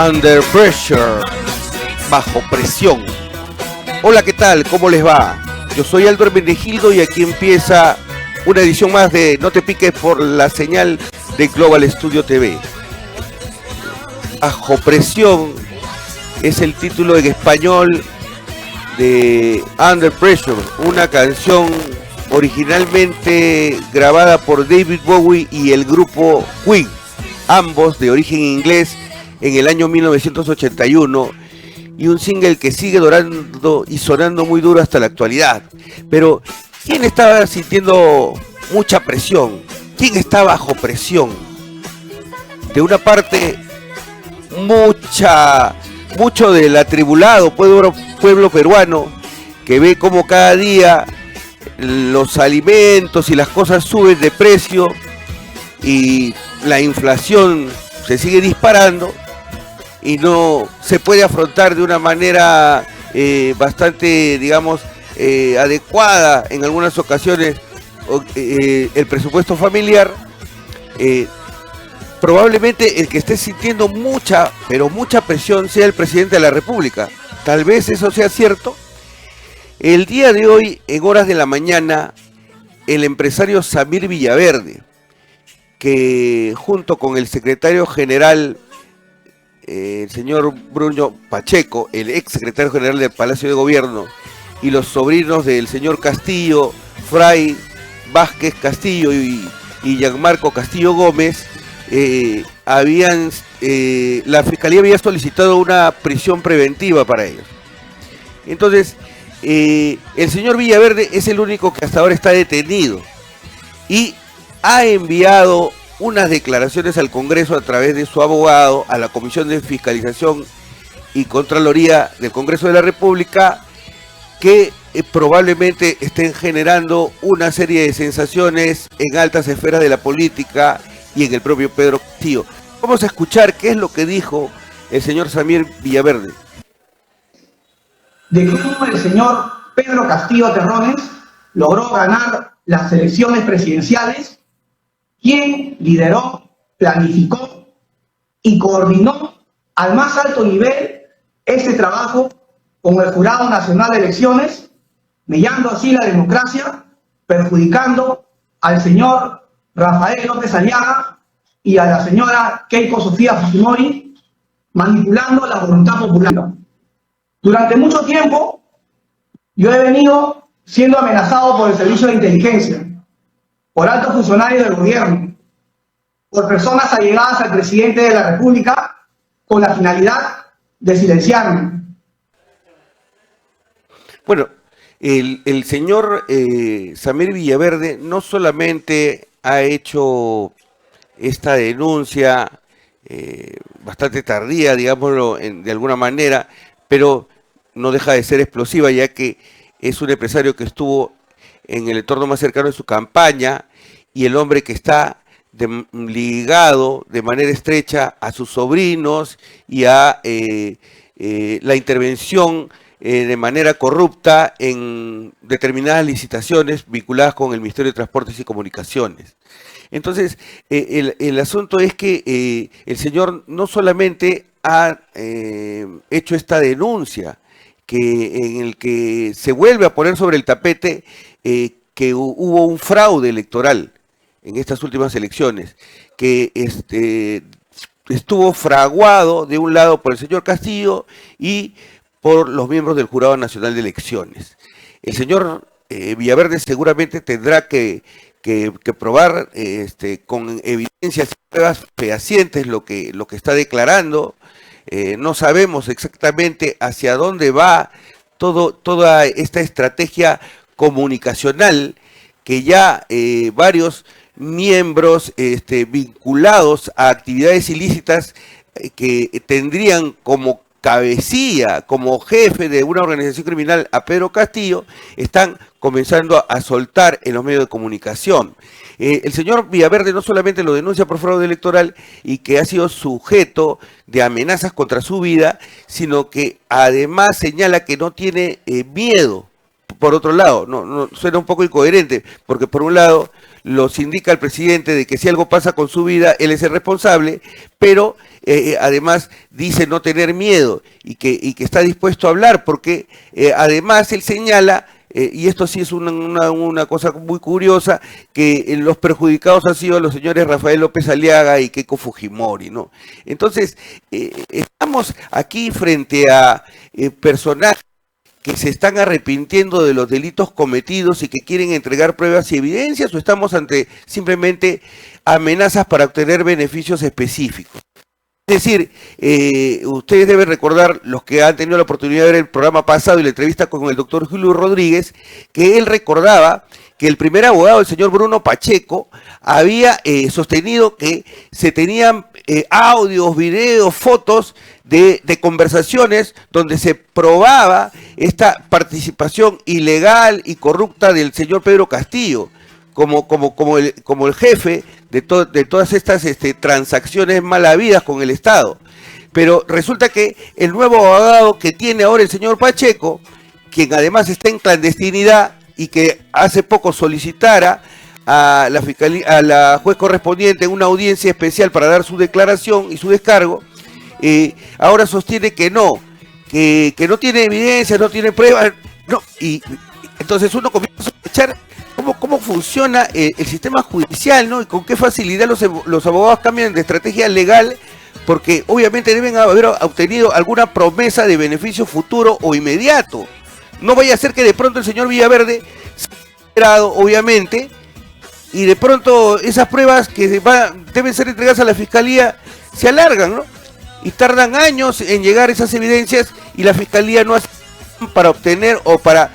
Under Pressure, bajo presión. Hola, ¿qué tal? ¿Cómo les va? Yo soy Aldo Hermenegildo y aquí empieza una edición más de No te piques por la señal de Global Studio TV. Bajo presión es el título en español de Under Pressure, una canción originalmente grabada por David Bowie y el grupo Queen, ambos de origen inglés, en el año 1981, y un single que sigue dorando y sonando muy duro hasta la actualidad. Pero ¿quién estaba sintiendo mucha presión? ¿Quién está bajo presión? De una parte, mucho del atribulado pueblo peruano, que ve como cada día los alimentos y las cosas suben de precio y la inflación se sigue disparando y no se puede afrontar de una manera bastante, digamos, adecuada en algunas ocasiones el presupuesto familiar. Probablemente el que esté sintiendo mucha presión sea el presidente de la República. Tal vez eso sea cierto. El día de hoy, en horas de la mañana, el empresario Samir Villaverde, que junto con el secretario general, el señor Bruno Pacheco, el ex secretario general del Palacio de Gobierno, y los sobrinos del señor Castillo, Fray Vázquez Castillo y Gianmarco Castillo Gómez, la Fiscalía había solicitado una prisión preventiva para ellos. Entonces, el señor Villaverde es el único que hasta ahora está detenido y ha enviado unas declaraciones al Congreso a través de su abogado, a la Comisión de Fiscalización y Contraloría del Congreso de la República, que probablemente estén generando una serie de sensaciones en altas esferas de la política y en el propio Pedro Castillo. Vamos a escuchar qué es lo que dijo el señor Samir Villaverde. De cómo el señor Pedro Castillo Terrones logró ganar las elecciones presidenciales, quien lideró, planificó y coordinó al más alto nivel este trabajo con el Jurado Nacional de Elecciones, mellando así la democracia, perjudicando al señor Rafael López Aliaga y a la señora Keiko Sofía Fujimori, manipulando la voluntad popular. Durante mucho tiempo, yo he venido siendo amenazado por el Servicio de Inteligencia, por altos funcionarios del gobierno, por personas allegadas al presidente de la República, con la finalidad de silenciarme. Bueno, el señor Samir Villaverde no solamente ha hecho esta denuncia bastante tardía, digámoslo de alguna manera, pero no deja de ser explosiva, ya que es un empresario que estuvo en el entorno más cercano de su campaña y el hombre que está ligado de manera estrecha a sus sobrinos y a la intervención de manera corrupta en determinadas licitaciones vinculadas con el Ministerio de Transportes y Comunicaciones. Entonces, el asunto es que el señor no solamente ha hecho esta denuncia, en el que se vuelve a poner sobre el tapete que hubo un fraude electoral en estas últimas elecciones, que estuvo fraguado de un lado por el señor Castillo y por los miembros del Jurado Nacional de Elecciones. El señor Villaverde seguramente tendrá que probar con evidencias y pruebas fehacientes lo que está declarando. No sabemos exactamente hacia dónde va toda esta estrategia comunicacional que ya varios miembros vinculados a actividades ilícitas que tendrían como cabecilla, como jefe de una organización criminal a Pedro Castillo, están comenzando a soltar en los medios de comunicación. El señor Villaverde no solamente lo denuncia por fraude electoral y que ha sido sujeto de amenazas contra su vida, sino que además señala que no tiene miedo. Por otro lado, no suena un poco incoherente, porque por un lado los indica el presidente de que si algo pasa con su vida, él es el responsable, pero además dice no tener miedo y que está dispuesto a hablar, porque además él señala, y esto sí es una cosa muy curiosa, que los perjudicados han sido los señores Rafael López Aliaga y Keiko Fujimori, ¿no? Entonces, estamos aquí frente a personajes que se están arrepintiendo de los delitos cometidos y que quieren entregar pruebas y evidencias, o estamos ante simplemente amenazas para obtener beneficios específicos. Es decir, ustedes deben recordar, los que han tenido la oportunidad de ver el programa pasado y la entrevista con el doctor Julio Rodríguez, que él recordaba que el primer abogado, el señor Bruno Pacheco, había sostenido que se tenían audios, videos, fotos de conversaciones donde se probaba esta participación ilegal y corrupta del señor Pedro Castillo como el jefe de todas estas transacciones mal habidas con el Estado. Pero resulta que el nuevo abogado que tiene ahora el señor Pacheco, quien además está en clandestinidad y que hace poco solicitara a la fiscalía, a la juez correspondiente una audiencia especial para dar su declaración y su descargo, ahora sostiene que no tiene evidencia, no tiene pruebas, no, y entonces uno comienza a sospechar cómo funciona el sistema judicial, ¿no? Y con qué facilidad los abogados cambian de estrategia legal, porque obviamente deben haber obtenido alguna promesa de beneficio futuro o inmediato. No vaya a ser que de pronto el señor Villaverde se haya enterado, obviamente, y de pronto esas pruebas que deben ser entregadas a la fiscalía se alargan, ¿no? Y tardan años en llegar esas evidencias y la fiscalía no hace para obtener o para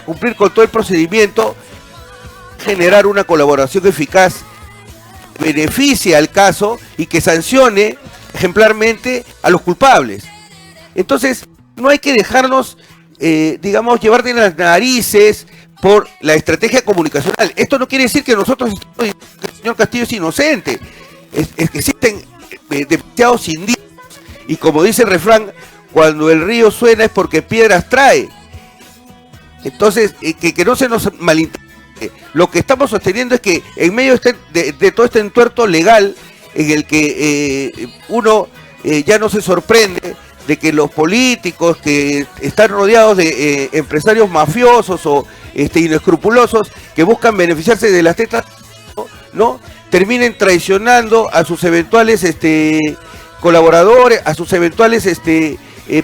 cumplir con todo el procedimiento, generar una colaboración eficaz, beneficie al caso y que sancione ejemplarmente a los culpables. Entonces, no hay que dejarnos, digamos, llevar de las narices por la estrategia comunicacional. Esto no quiere decir que nosotros estamos diciendo que el señor Castillo es inocente. Es que existen demasiados indicios. Y como dice el refrán, cuando el río suena es porque piedras trae. Entonces, que no se nos malinterprete. Lo que estamos sosteniendo es que en medio de todo este entuerto legal, en el que uno ya no se sorprende de que los políticos que están rodeados de empresarios mafiosos o inescrupulosos que buscan beneficiarse de las tetas, ¿no? Terminen traicionando a sus eventuales colaboradores, a sus eventuales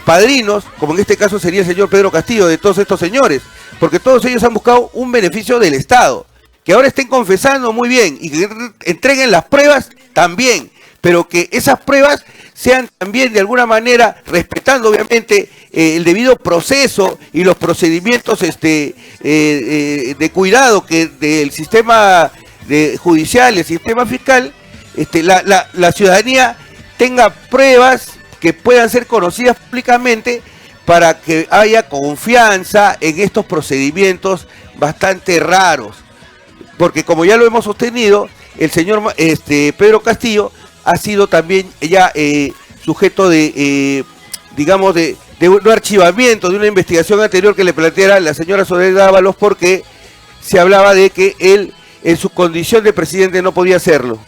padrinos, como en este caso sería el señor Pedro Castillo, de todos estos señores, porque todos ellos han buscado un beneficio del Estado. Que ahora estén confesando muy bien y que entreguen las pruebas también, pero que esas pruebas sean también de alguna manera, respetando obviamente el debido proceso y los procedimientos de cuidado que del sistema judicial, el sistema fiscal, la ciudadanía tenga pruebas que puedan ser conocidas públicamente para que haya confianza en estos procedimientos bastante raros. Porque como ya lo hemos sostenido, el señor Pedro Castillo ha sido también ya sujeto de, digamos, de un archivamiento de una investigación anterior que le planteara la señora Soledad Ábalos, porque se hablaba de que él en su condición de presidente no podía hacerlo.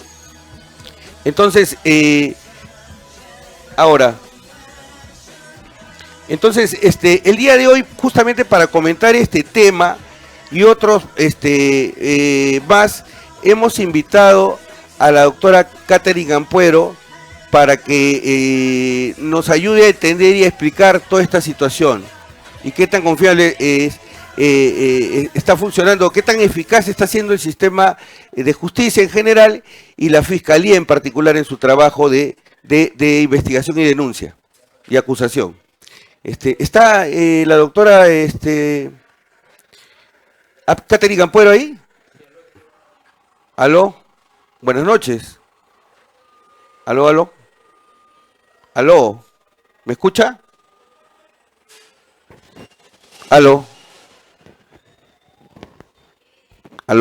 Entonces, el día de hoy, justamente para comentar este tema y otros más, hemos invitado a la doctora Katherine Ampuero para que nos ayude a entender y a explicar toda esta situación y qué tan confiable está funcionando, qué tan eficaz está siendo el sistema de justicia en general y la fiscalía en particular en su trabajo de investigación y denuncia y acusación. ¿Está la doctora Katherine Ampuero ahí? ¿Aló? Buenas noches. ¿Aló? ¿Me escucha? ¿Aló? A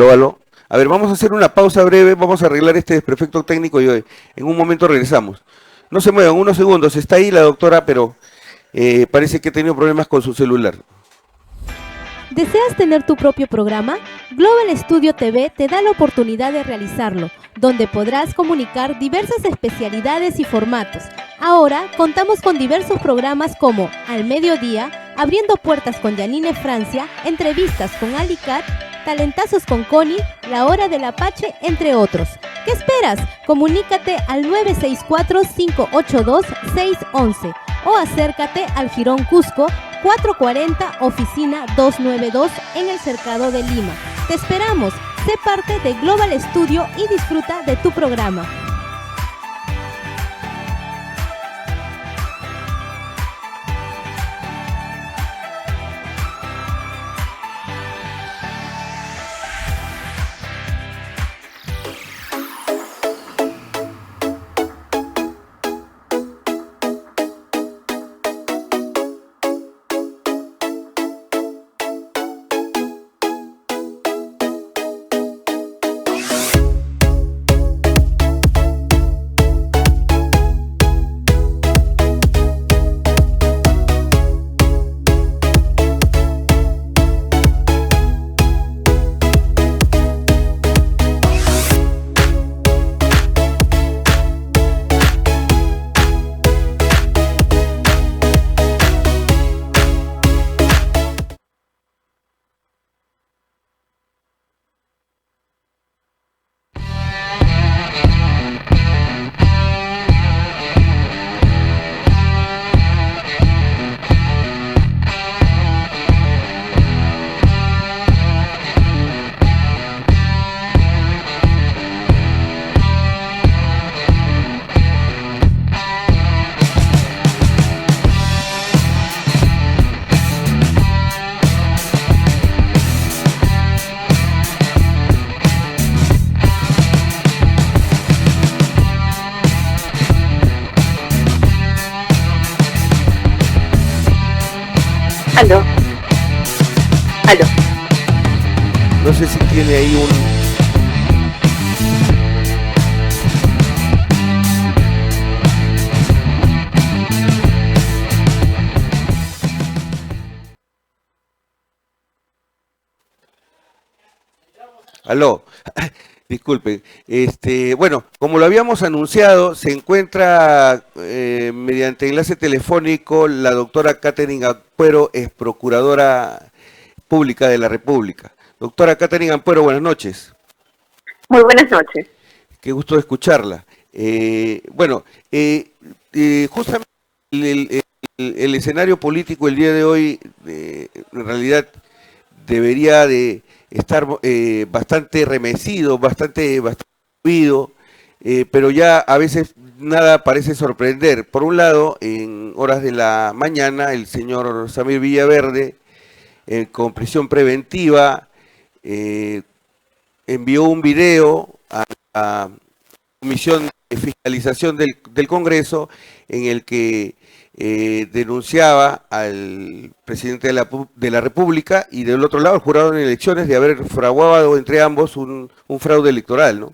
ver, vamos a hacer una pausa breve, vamos a arreglar este desperfecto técnico y en un momento regresamos. No se muevan, unos segundos, está ahí la doctora, pero parece que ha tenido problemas con su celular. ¿Deseas tener tu propio programa? Global Studio TV te da la oportunidad de realizarlo, donde podrás comunicar diversas especialidades y formatos. Ahora contamos con diversos programas como Al Mediodía, Abriendo Puertas con Janine Francia, Entrevistas con Ali Cat, Talentazos con Connie, La Hora del Apache, entre otros. ¿Qué esperas? Comunícate al 964-582-611 o acércate al Jirón Cusco 440, oficina 292 en el Cercado de Lima. Te esperamos. Sé parte de Global Studio y disfruta de tu programa. Aló. Aló. No sé si tiene ahí un... Aló, disculpen. Bueno, como lo habíamos anunciado, se encuentra mediante enlace telefónico la doctora Catherine Ampuero, es procuradora pública de la República. Doctora Catherine Ampuero, buenas noches. Muy buenas noches. Qué gusto de escucharla. Justamente el escenario político el día de hoy, en realidad, debería de estar bastante remecido, bastante movido, pero ya a veces nada parece sorprender. Por un lado, en horas de la mañana, el señor Samir Villaverde, con prisión preventiva, envió un video a la Comisión de Fiscalización del Congreso en el que denunciaba al presidente de la República y del otro lado al jurado en elecciones de haber fraguado entre ambos un fraude electoral, ¿no?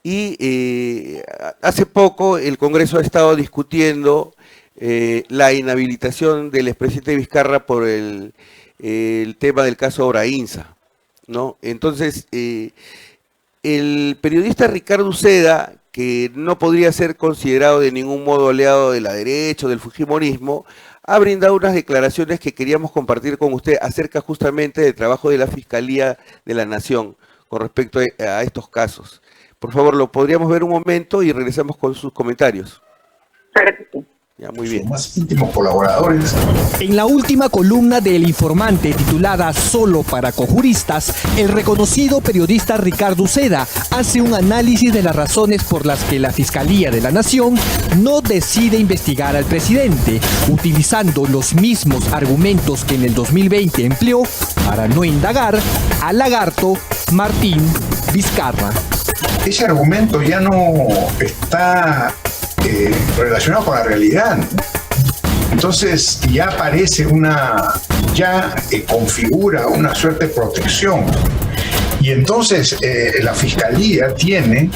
Y hace poco el Congreso ha estado discutiendo la inhabilitación del expresidente Vizcarra por el tema del caso Obrainsa, ¿no? Entonces, el periodista Ricardo Uceda, que no podría ser considerado de ningún modo aliado de la derecha o del fujimorismo, ha brindado unas declaraciones que queríamos compartir con usted acerca justamente del trabajo de la Fiscalía de la Nación con respecto a estos casos. Por favor, lo podríamos ver un momento y regresamos con sus comentarios. Claro que sí. Ya, muy bien. Más íntimos colaboradores. En la última columna de El Informante, titulada Solo para cojuristas, el reconocido periodista Ricardo Uceda hace un análisis de las razones por las que la Fiscalía de la Nación no decide investigar al presidente, utilizando los mismos argumentos que en el 2020 empleó para no indagar al lagarto Martín Vizcarra. Ese argumento ya no está relacionado con la realidad. Entonces ya aparece configura una suerte de protección. Y entonces la Fiscalía tiene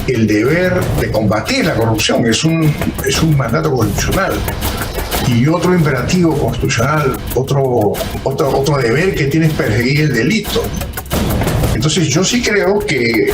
el deber de combatir la corrupción, es un mandato constitucional. Y otro imperativo constitucional, otro deber que tiene es perseguir el delito. Entonces yo sí creo que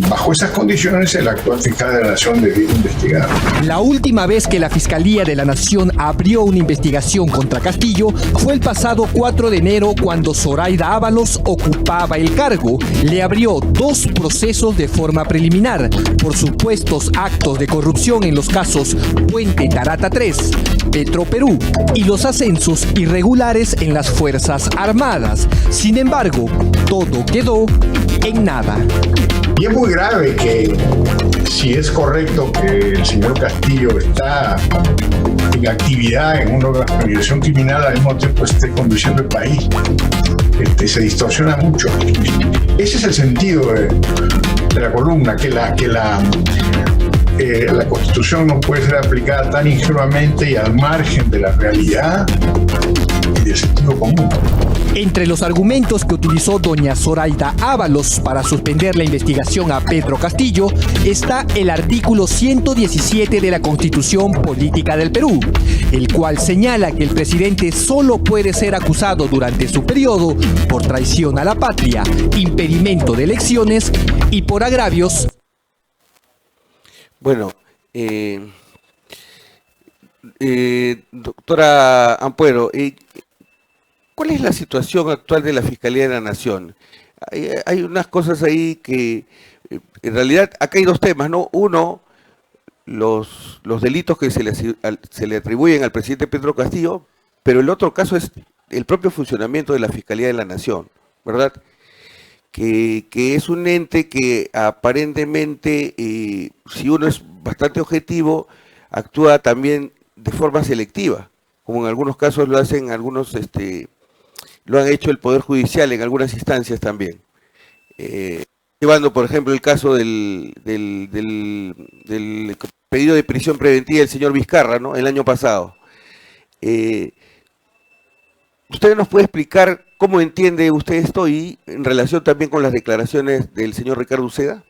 bajo esas condiciones el actual fiscal de la Nación debe investigar. La última vez que la Fiscalía de la Nación abrió una investigación contra Castillo fue el pasado 4 de enero cuando Zoraida Ábalos ocupaba el cargo. Le abrió 2 procesos de forma preliminar por supuestos actos de corrupción en los casos Puente Tarata 3, Petroperú y los ascensos irregulares en las Fuerzas Armadas. Sin embargo, todo quedó en nada. Y es muy grave que, si es correcto que el señor Castillo está en actividad en una organización criminal, al mismo tiempo esté conduciendo el país, se distorsiona mucho. Ese es el sentido de la columna, que la Constitución no puede ser aplicada tan ingenuamente y al margen de la realidad y del sentido común. Entre los argumentos que utilizó doña Zoraida Ábalos para suspender la investigación a Pedro Castillo está el artículo 117 de la Constitución Política del Perú, el cual señala que el presidente solo puede ser acusado durante su periodo por traición a la patria, impedimento de elecciones y por agravios. Bueno, doctora Ampuero, ¿cuál es la situación actual de la Fiscalía de la Nación? Hay unas cosas ahí que, en realidad, acá hay 2 temas, ¿no? Uno, los delitos que se le atribuyen al presidente Pedro Castillo, pero el otro caso es el propio funcionamiento de la Fiscalía de la Nación, ¿verdad? Que es un ente que aparentemente, si uno es bastante objetivo, actúa también de forma selectiva, como en algunos casos lo hacen algunos, lo han hecho el Poder Judicial en algunas instancias también. Llevando, por ejemplo, el caso del pedido de prisión preventiva del señor Vizcarra, ¿no?, el año pasado. ¿Usted nos puede explicar cómo entiende usted esto y en relación también con las declaraciones del señor Ricardo Uceda?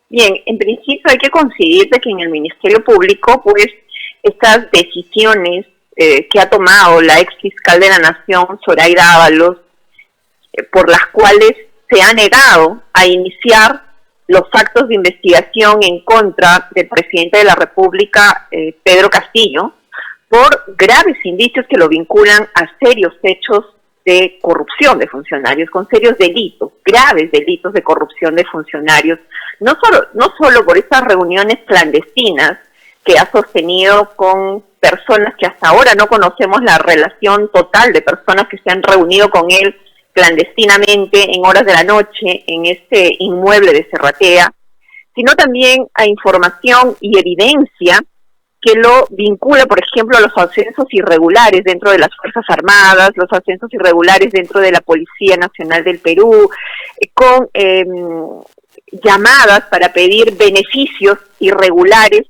Bien, en principio hay que coincidir de que en el Ministerio Público, pues, estas decisiones que ha tomado la ex fiscal de la Nación, Zoraida Ábalos, por las cuales se ha negado a iniciar los actos de investigación en contra del presidente de la República, Pedro Castillo, por graves indicios que lo vinculan a serios hechos de corrupción de funcionarios, con serios delitos, graves delitos de corrupción de funcionarios, no solo por estas reuniones clandestinas que ha sostenido con personas que hasta ahora no conocemos la relación total de personas que se han reunido con él clandestinamente en horas de la noche en este inmueble de Serratea, sino también a información y evidencia que lo vincula, por ejemplo, a los ascensos irregulares dentro de las Fuerzas Armadas, los ascensos irregulares dentro de la Policía Nacional del Perú, con llamadas para pedir beneficios irregulares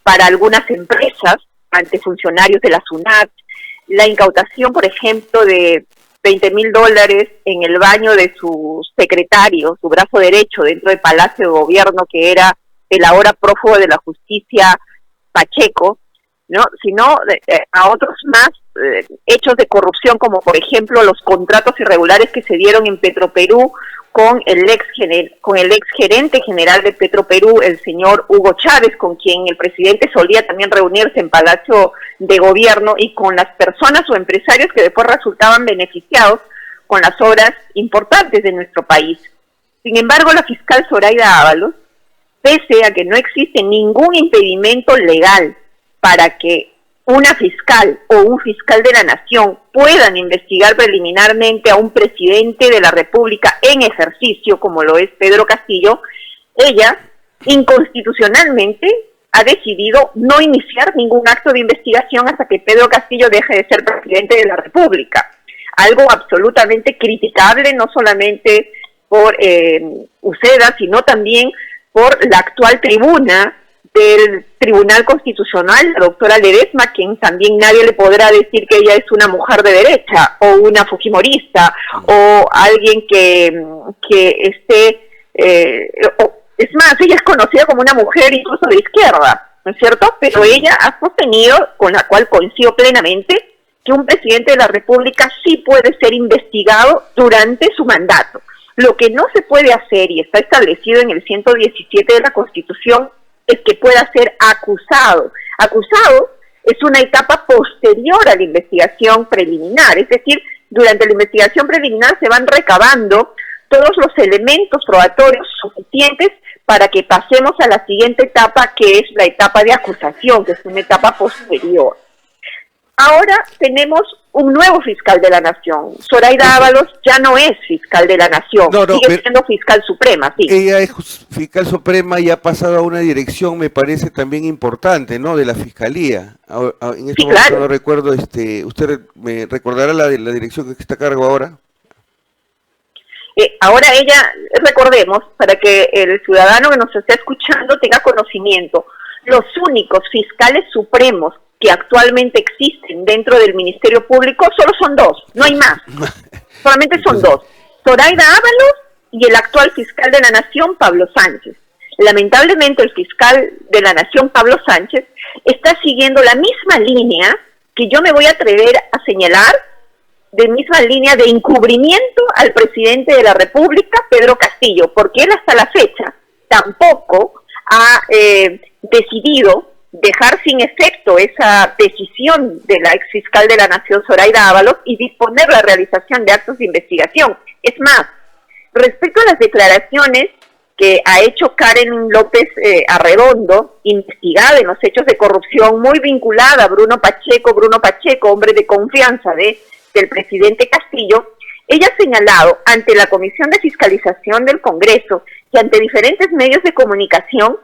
para algunas empresas ante funcionarios de la SUNAT, la incautación, por ejemplo, de $20,000 en el baño de su secretario, su brazo derecho dentro del Palacio de Gobierno, que era el ahora prófugo de la justicia Pacheco, ¿no?, sino a otros más hechos de corrupción, como por ejemplo los contratos irregulares que se dieron en Petroperú con el ex gerente general de Petroperú, el señor Hugo Chávez, con quien el presidente solía también reunirse en Palacio de Gobierno, y con las personas o empresarios que después resultaban beneficiados con las obras importantes de nuestro país. Sin embargo, la fiscal Zoraida Ábalos, pese a que no existe ningún impedimento legal para que una fiscal o un fiscal de la Nación puedan investigar preliminarmente a un presidente de la República en ejercicio, como lo es Pedro Castillo, ella inconstitucionalmente ha decidido no iniciar ningún acto de investigación hasta que Pedro Castillo deje de ser presidente de la República. Algo absolutamente criticable, no solamente por Uceda, sino también por la actual tribuna del Tribunal Constitucional, la doctora Ledesma, quien también nadie le podrá decir que ella es una mujer de derecha o una fujimorista o alguien que esté Es más, ella es conocida como una mujer incluso de izquierda, ¿no es cierto? Pero ella ha sostenido, con la cual coincido plenamente, que un presidente de la República sí puede ser investigado durante su mandato. Lo que no se puede hacer, y está establecido en el 117 de la Constitución, es que pueda ser acusado. Acusado es una etapa posterior a la investigación preliminar, es decir, durante la investigación preliminar se van recabando todos los elementos probatorios suficientes para que pasemos a la siguiente etapa, que es la etapa de acusación, que es una etapa posterior. Ahora tenemos un nuevo fiscal de la Nación. Zoraida Ábalos ya no es fiscal de la Nación, sigue siendo fiscal suprema, sí. Ella es fiscal suprema y ha pasado a una dirección, me parece también importante, ¿no? De la fiscalía. En este momento claro. No recuerdo, ¿usted me recordará la dirección que está a cargo ahora? Ahora ella, recordemos, para que el ciudadano que nos esté escuchando tenga conocimiento, los únicos fiscales supremos que actualmente existen dentro del Ministerio Público solo son dos, no hay más, solamente son dos, Zoraida Ábalos y el actual fiscal de la Nación, Pablo Sánchez. Lamentablemente el fiscal de la Nación, Pablo Sánchez, está siguiendo la misma línea que yo me voy a atrever a señalar, de misma línea de encubrimiento al presidente de la República, Pedro Castillo, porque él hasta la fecha tampoco ha decidido dejar sin efecto esa decisión de la exfiscal de la Nación, Zoraida Ábalos, y disponer la realización de actos de investigación. Es más, respecto a las declaraciones que ha hecho Karen López Arredondo, investigada en los hechos de corrupción, muy vinculada a Bruno Pacheco, hombre de confianza del presidente Castillo, ella ha señalado ante la Comisión de Fiscalización del Congreso y ante diferentes medios de comunicación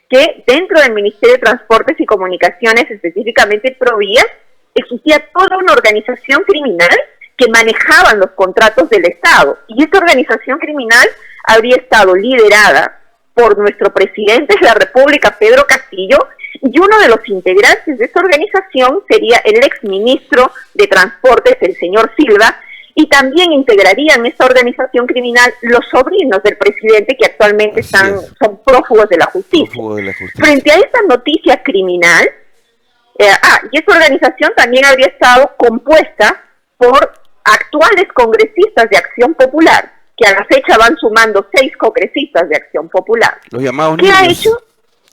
que dentro del Ministerio de Transportes y Comunicaciones, específicamente Provías, existía toda una organización criminal que manejaban los contratos del Estado. Y esta organización criminal habría estado liderada por nuestro presidente de la República, Pedro Castillo, y uno de los integrantes de esta organización sería el exministro de Transportes, el señor Silva, y también integrarían esta organización criminal los sobrinos del presidente que actualmente son prófugos de la justicia. Frente a esta noticia criminal, y esta organización también habría estado compuesta por actuales congresistas de Acción Popular, que a la fecha van sumando 6 congresistas de Acción Popular. Los llamados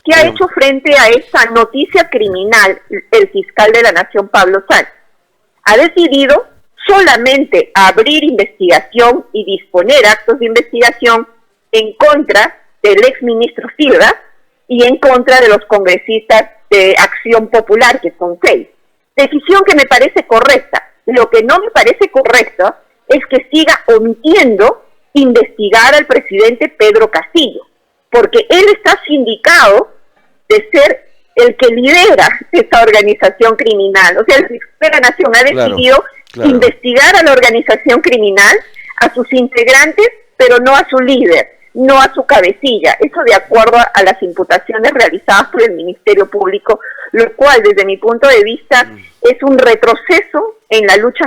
¿Qué ha hecho frente a esta noticia criminal el fiscal de la Nación, Pablo Sánchez? Ha decidido solamente abrir investigación y disponer actos de investigación en contra del exministro Silva y en contra de los congresistas de Acción Popular, que son 6. Decisión que me parece correcta. Lo que no me parece correcto es que siga omitiendo investigar al presidente Pedro Castillo, porque él está sindicado de ser el que lidera esta organización criminal. O sea, el fiscal de la Nación ha decidido investigar a la organización criminal, a sus integrantes, pero no a su líder, no a su cabecilla. Eso de acuerdo a las imputaciones realizadas por el Ministerio Público, lo cual desde mi punto de vista es un retroceso en la lucha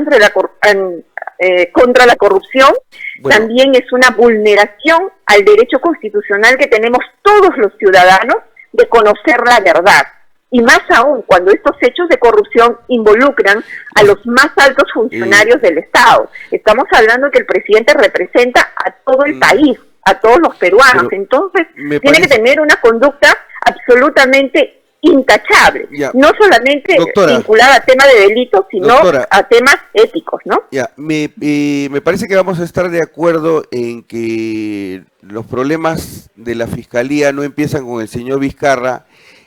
contra la corrupción. Bueno, también es una vulneración al derecho constitucional que tenemos todos los ciudadanos de conocer la verdad. Y más aún cuando estos hechos de corrupción involucran a los más altos funcionarios del Estado. Estamos hablando que el presidente representa a todo el país, a todos los peruanos. Entonces, tiene que tener una conducta absolutamente intachable, no solamente vinculada a temas de delitos, sino a temas éticos, ¿no? Me parece que vamos a estar de acuerdo en que los problemas de la Fiscalía no empiezan con el señor Vizcarra.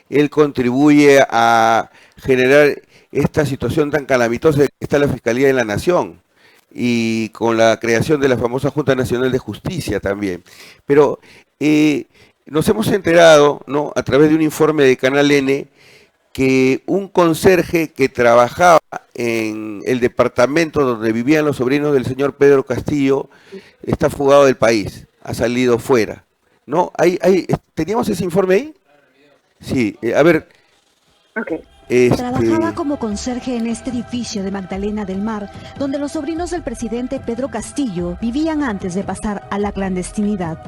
Él contribuye a generar esta situación tan calamitosa que está la Fiscalía de la Nación y con la creación de la famosa Junta Nacional de Justicia también. Pero nos hemos enterado, ¿no?, a través de un informe de Canal N, que un conserje que trabajaba en el departamento donde vivían los sobrinos del señor Pedro Castillo está fugado del país, ha salido fuera, ¿no? ¿Teníamos ese informe ahí? Sí, a ver. Trabajaba como conserje en este edificio de Magdalena del Mar, donde los sobrinos del presidente Pedro Castillo vivían antes de pasar a la clandestinidad.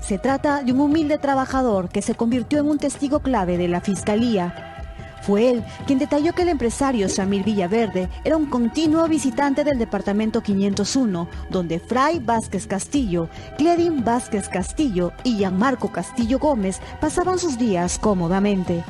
Se trata de un humilde trabajador que se convirtió en un testigo clave de la Fiscalía. Fue él quien detalló que el empresario Samir Villaverde era un continuo visitante del departamento 501, donde Fray Vázquez Castillo, Cledin Vázquez Castillo y Gianmarco Castillo Gómez pasaban sus días cómodamente.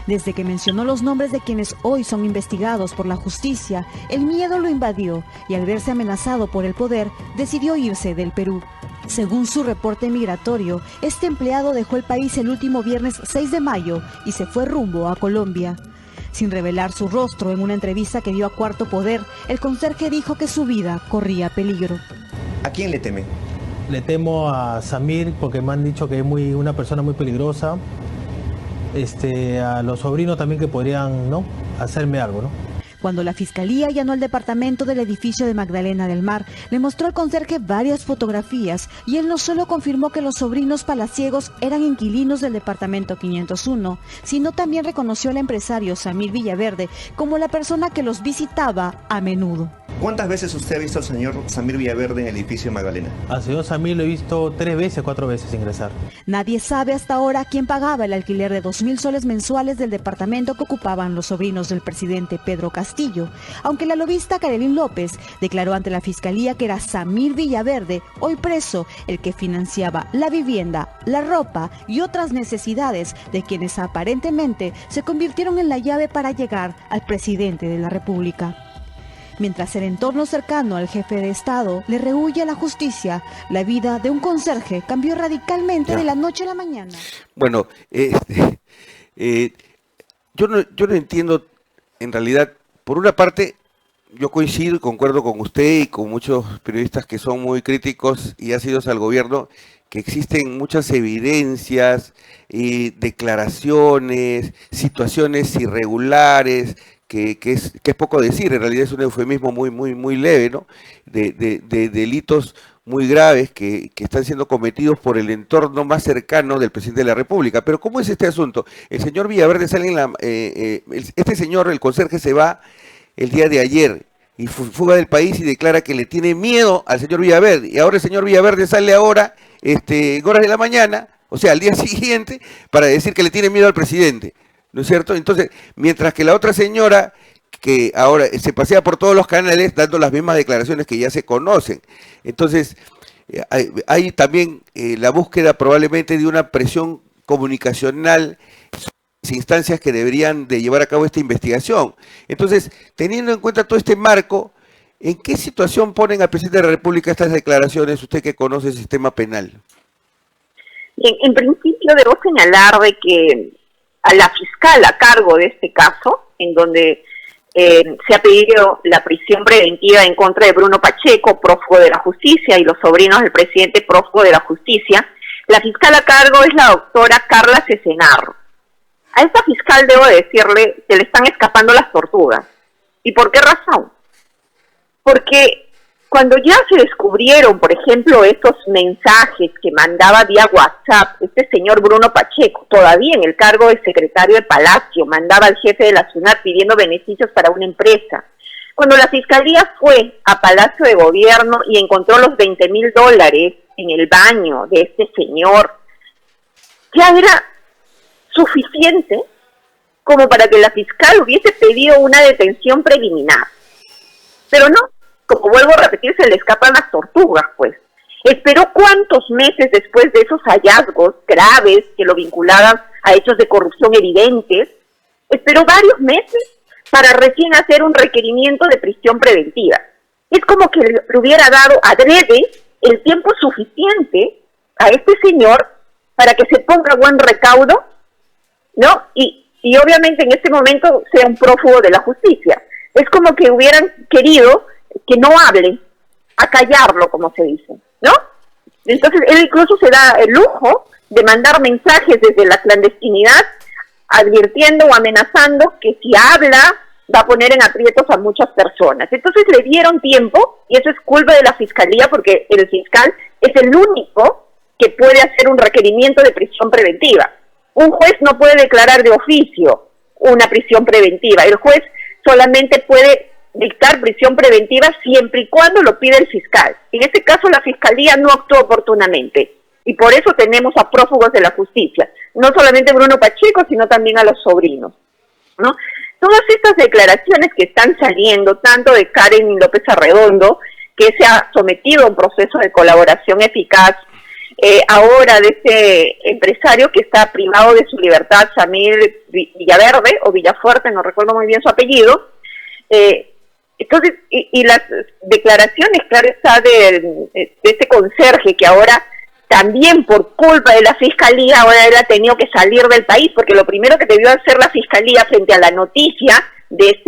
Desde que mencionó los nombres de quienes hoy son investigados por la justicia, el miedo lo invadió y al verse amenazado por el poder, decidió irse del Perú. Según su reporte migratorio, este empleado dejó el país el último viernes 6 de mayo y se fue rumbo a Colombia. Sin revelar su rostro, en una entrevista que dio a Cuarto Poder, el conserje dijo que su vida corría peligro. ¿A quién le teme? Le temo a Samir porque me han dicho que es una persona muy peligrosa. A los sobrinos también que podrían, ¿no?, hacerme algo, ¿no? Cuando la Fiscalía allanó el departamento del edificio de Magdalena del Mar, le mostró al conserje varias fotografías y él no solo confirmó que los sobrinos palaciegos eran inquilinos del departamento 501, sino también reconoció al empresario Samir Villaverde como la persona que los visitaba a menudo. ¿Cuántas veces usted ha visto al señor Samir Villaverde en el edificio de Magdalena? Al señor Samir lo he visto 3 veces, 4 veces ingresar. Nadie sabe hasta ahora quién pagaba el alquiler de 2.000 soles mensuales del departamento que ocupaban los sobrinos del presidente Pedro Castillo, aunque la lobista Karelin López declaró ante la Fiscalía que era Samir Villaverde, hoy preso, el que financiaba la vivienda, la ropa y otras necesidades de quienes aparentemente se convirtieron en la llave para llegar al presidente de la República. Mientras el entorno cercano al jefe de Estado le rehúye a la justicia, la vida de un conserje cambió radicalmente de la noche a la mañana. Bueno, yo no entiendo, en realidad, por una parte, yo coincido y concuerdo con usted y con muchos periodistas que son muy críticos y ácidos al gobierno, que existen muchas evidencias, declaraciones, situaciones irregulares, que es poco decir, en realidad es un eufemismo muy leve, ¿no? De delitos muy graves que están siendo cometidos por el entorno más cercano del presidente de la República. Pero ¿cómo es este asunto? El señor Villaverde sale este señor, el conserje, se va el día de ayer y fuga del país y declara que le tiene miedo al señor Villaverde. Y ahora el señor Villaverde sale ahora, en horas de la mañana, o sea, al día siguiente, para decir que le tiene miedo al presidente. ¿No es cierto? Entonces, mientras que la otra señora, que ahora se pasea por todos los canales dando las mismas declaraciones que ya se conocen. Entonces, hay también la búsqueda probablemente de una presión comunicacional, instancias que deberían de llevar a cabo esta investigación. Entonces, teniendo en cuenta todo este marco, ¿en qué situación ponen al presidente de la República estas declaraciones, usted que conoce el sistema penal? Bien, en principio debo señalar de que a la fiscal a cargo de este caso, en donde se ha pedido la prisión preventiva en contra de Bruno Pacheco, prófugo de la justicia, y los sobrinos del presidente, prófugo de la justicia, la fiscal a cargo es la doctora Carla Cesenarro. A esta fiscal debo decirle que le están escapando las tortugas. ¿Y por qué razón? Porque cuando ya se descubrieron, por ejemplo, estos mensajes que mandaba vía WhatsApp este señor Bruno Pacheco, todavía en el cargo de secretario de Palacio, mandaba al jefe de la SUNAT pidiendo beneficios para una empresa. Cuando la fiscalía fue a Palacio de Gobierno y encontró los $20,000 en el baño de este señor, ya era suficiente como para que la fiscal hubiese pedido una detención preliminar. Pero no. Como vuelvo a repetir, se le escapan las tortugas, pues. Esperó cuántos meses después de esos hallazgos graves que lo vinculaban a hechos de corrupción evidentes, esperó varios meses para recién hacer un requerimiento de prisión preventiva. Es como que le hubiera dado adrede el tiempo suficiente a este señor para que se ponga buen recaudo, ¿no? Y obviamente en este momento sea un prófugo de la justicia. Es como que hubieran querido que no hable, a callarlo, como se dice, ¿no? Entonces él incluso se da el lujo de mandar mensajes desde la clandestinidad, advirtiendo o amenazando que si habla va a poner en aprietos a muchas personas. Entonces le dieron tiempo, y eso es culpa de la fiscalía, porque el fiscal es el único que puede hacer un requerimiento de prisión preventiva. Un juez no puede declarar de oficio una prisión preventiva, el juez solamente puede dictar prisión preventiva siempre y cuando lo pide el fiscal. En este caso la fiscalía no actuó oportunamente. Y por eso tenemos a prófugos de la justicia, no solamente Bruno Pacheco, sino también a los sobrinos, ¿no? Todas estas declaraciones que están saliendo, tanto de Karen López Arredondo, que se ha sometido a un proceso de colaboración eficaz, ahora de este empresario que está privado de su libertad, Samir Villaverde, o Villafuerte, no recuerdo muy bien su apellido. Entonces, y las declaraciones, claro está, de este conserje que ahora también por culpa de la Fiscalía ahora él ha tenido que salir del país, porque lo primero que debió hacer la Fiscalía frente a la noticia de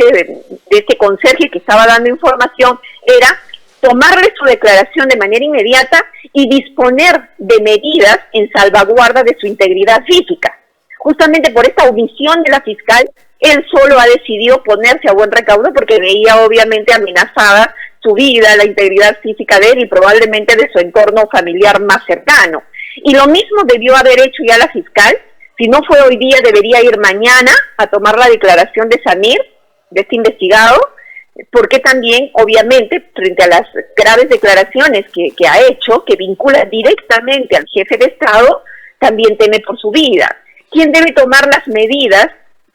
este conserje que estaba dando información era tomarle su declaración de manera inmediata y disponer de medidas en salvaguarda de su integridad física. Justamente por esta omisión de la fiscal, él solo ha decidido ponerse a buen recaudo porque veía obviamente amenazada su vida, la integridad física de él y probablemente de su entorno familiar más cercano. Y lo mismo debió haber hecho ya la fiscal. Si no fue hoy día, debería ir mañana a tomar la declaración de Samir, de este investigado, porque también, obviamente, frente a las graves declaraciones que ha hecho, que vincula directamente al jefe de Estado, también teme por su vida. ¿Quién debe tomar las medidas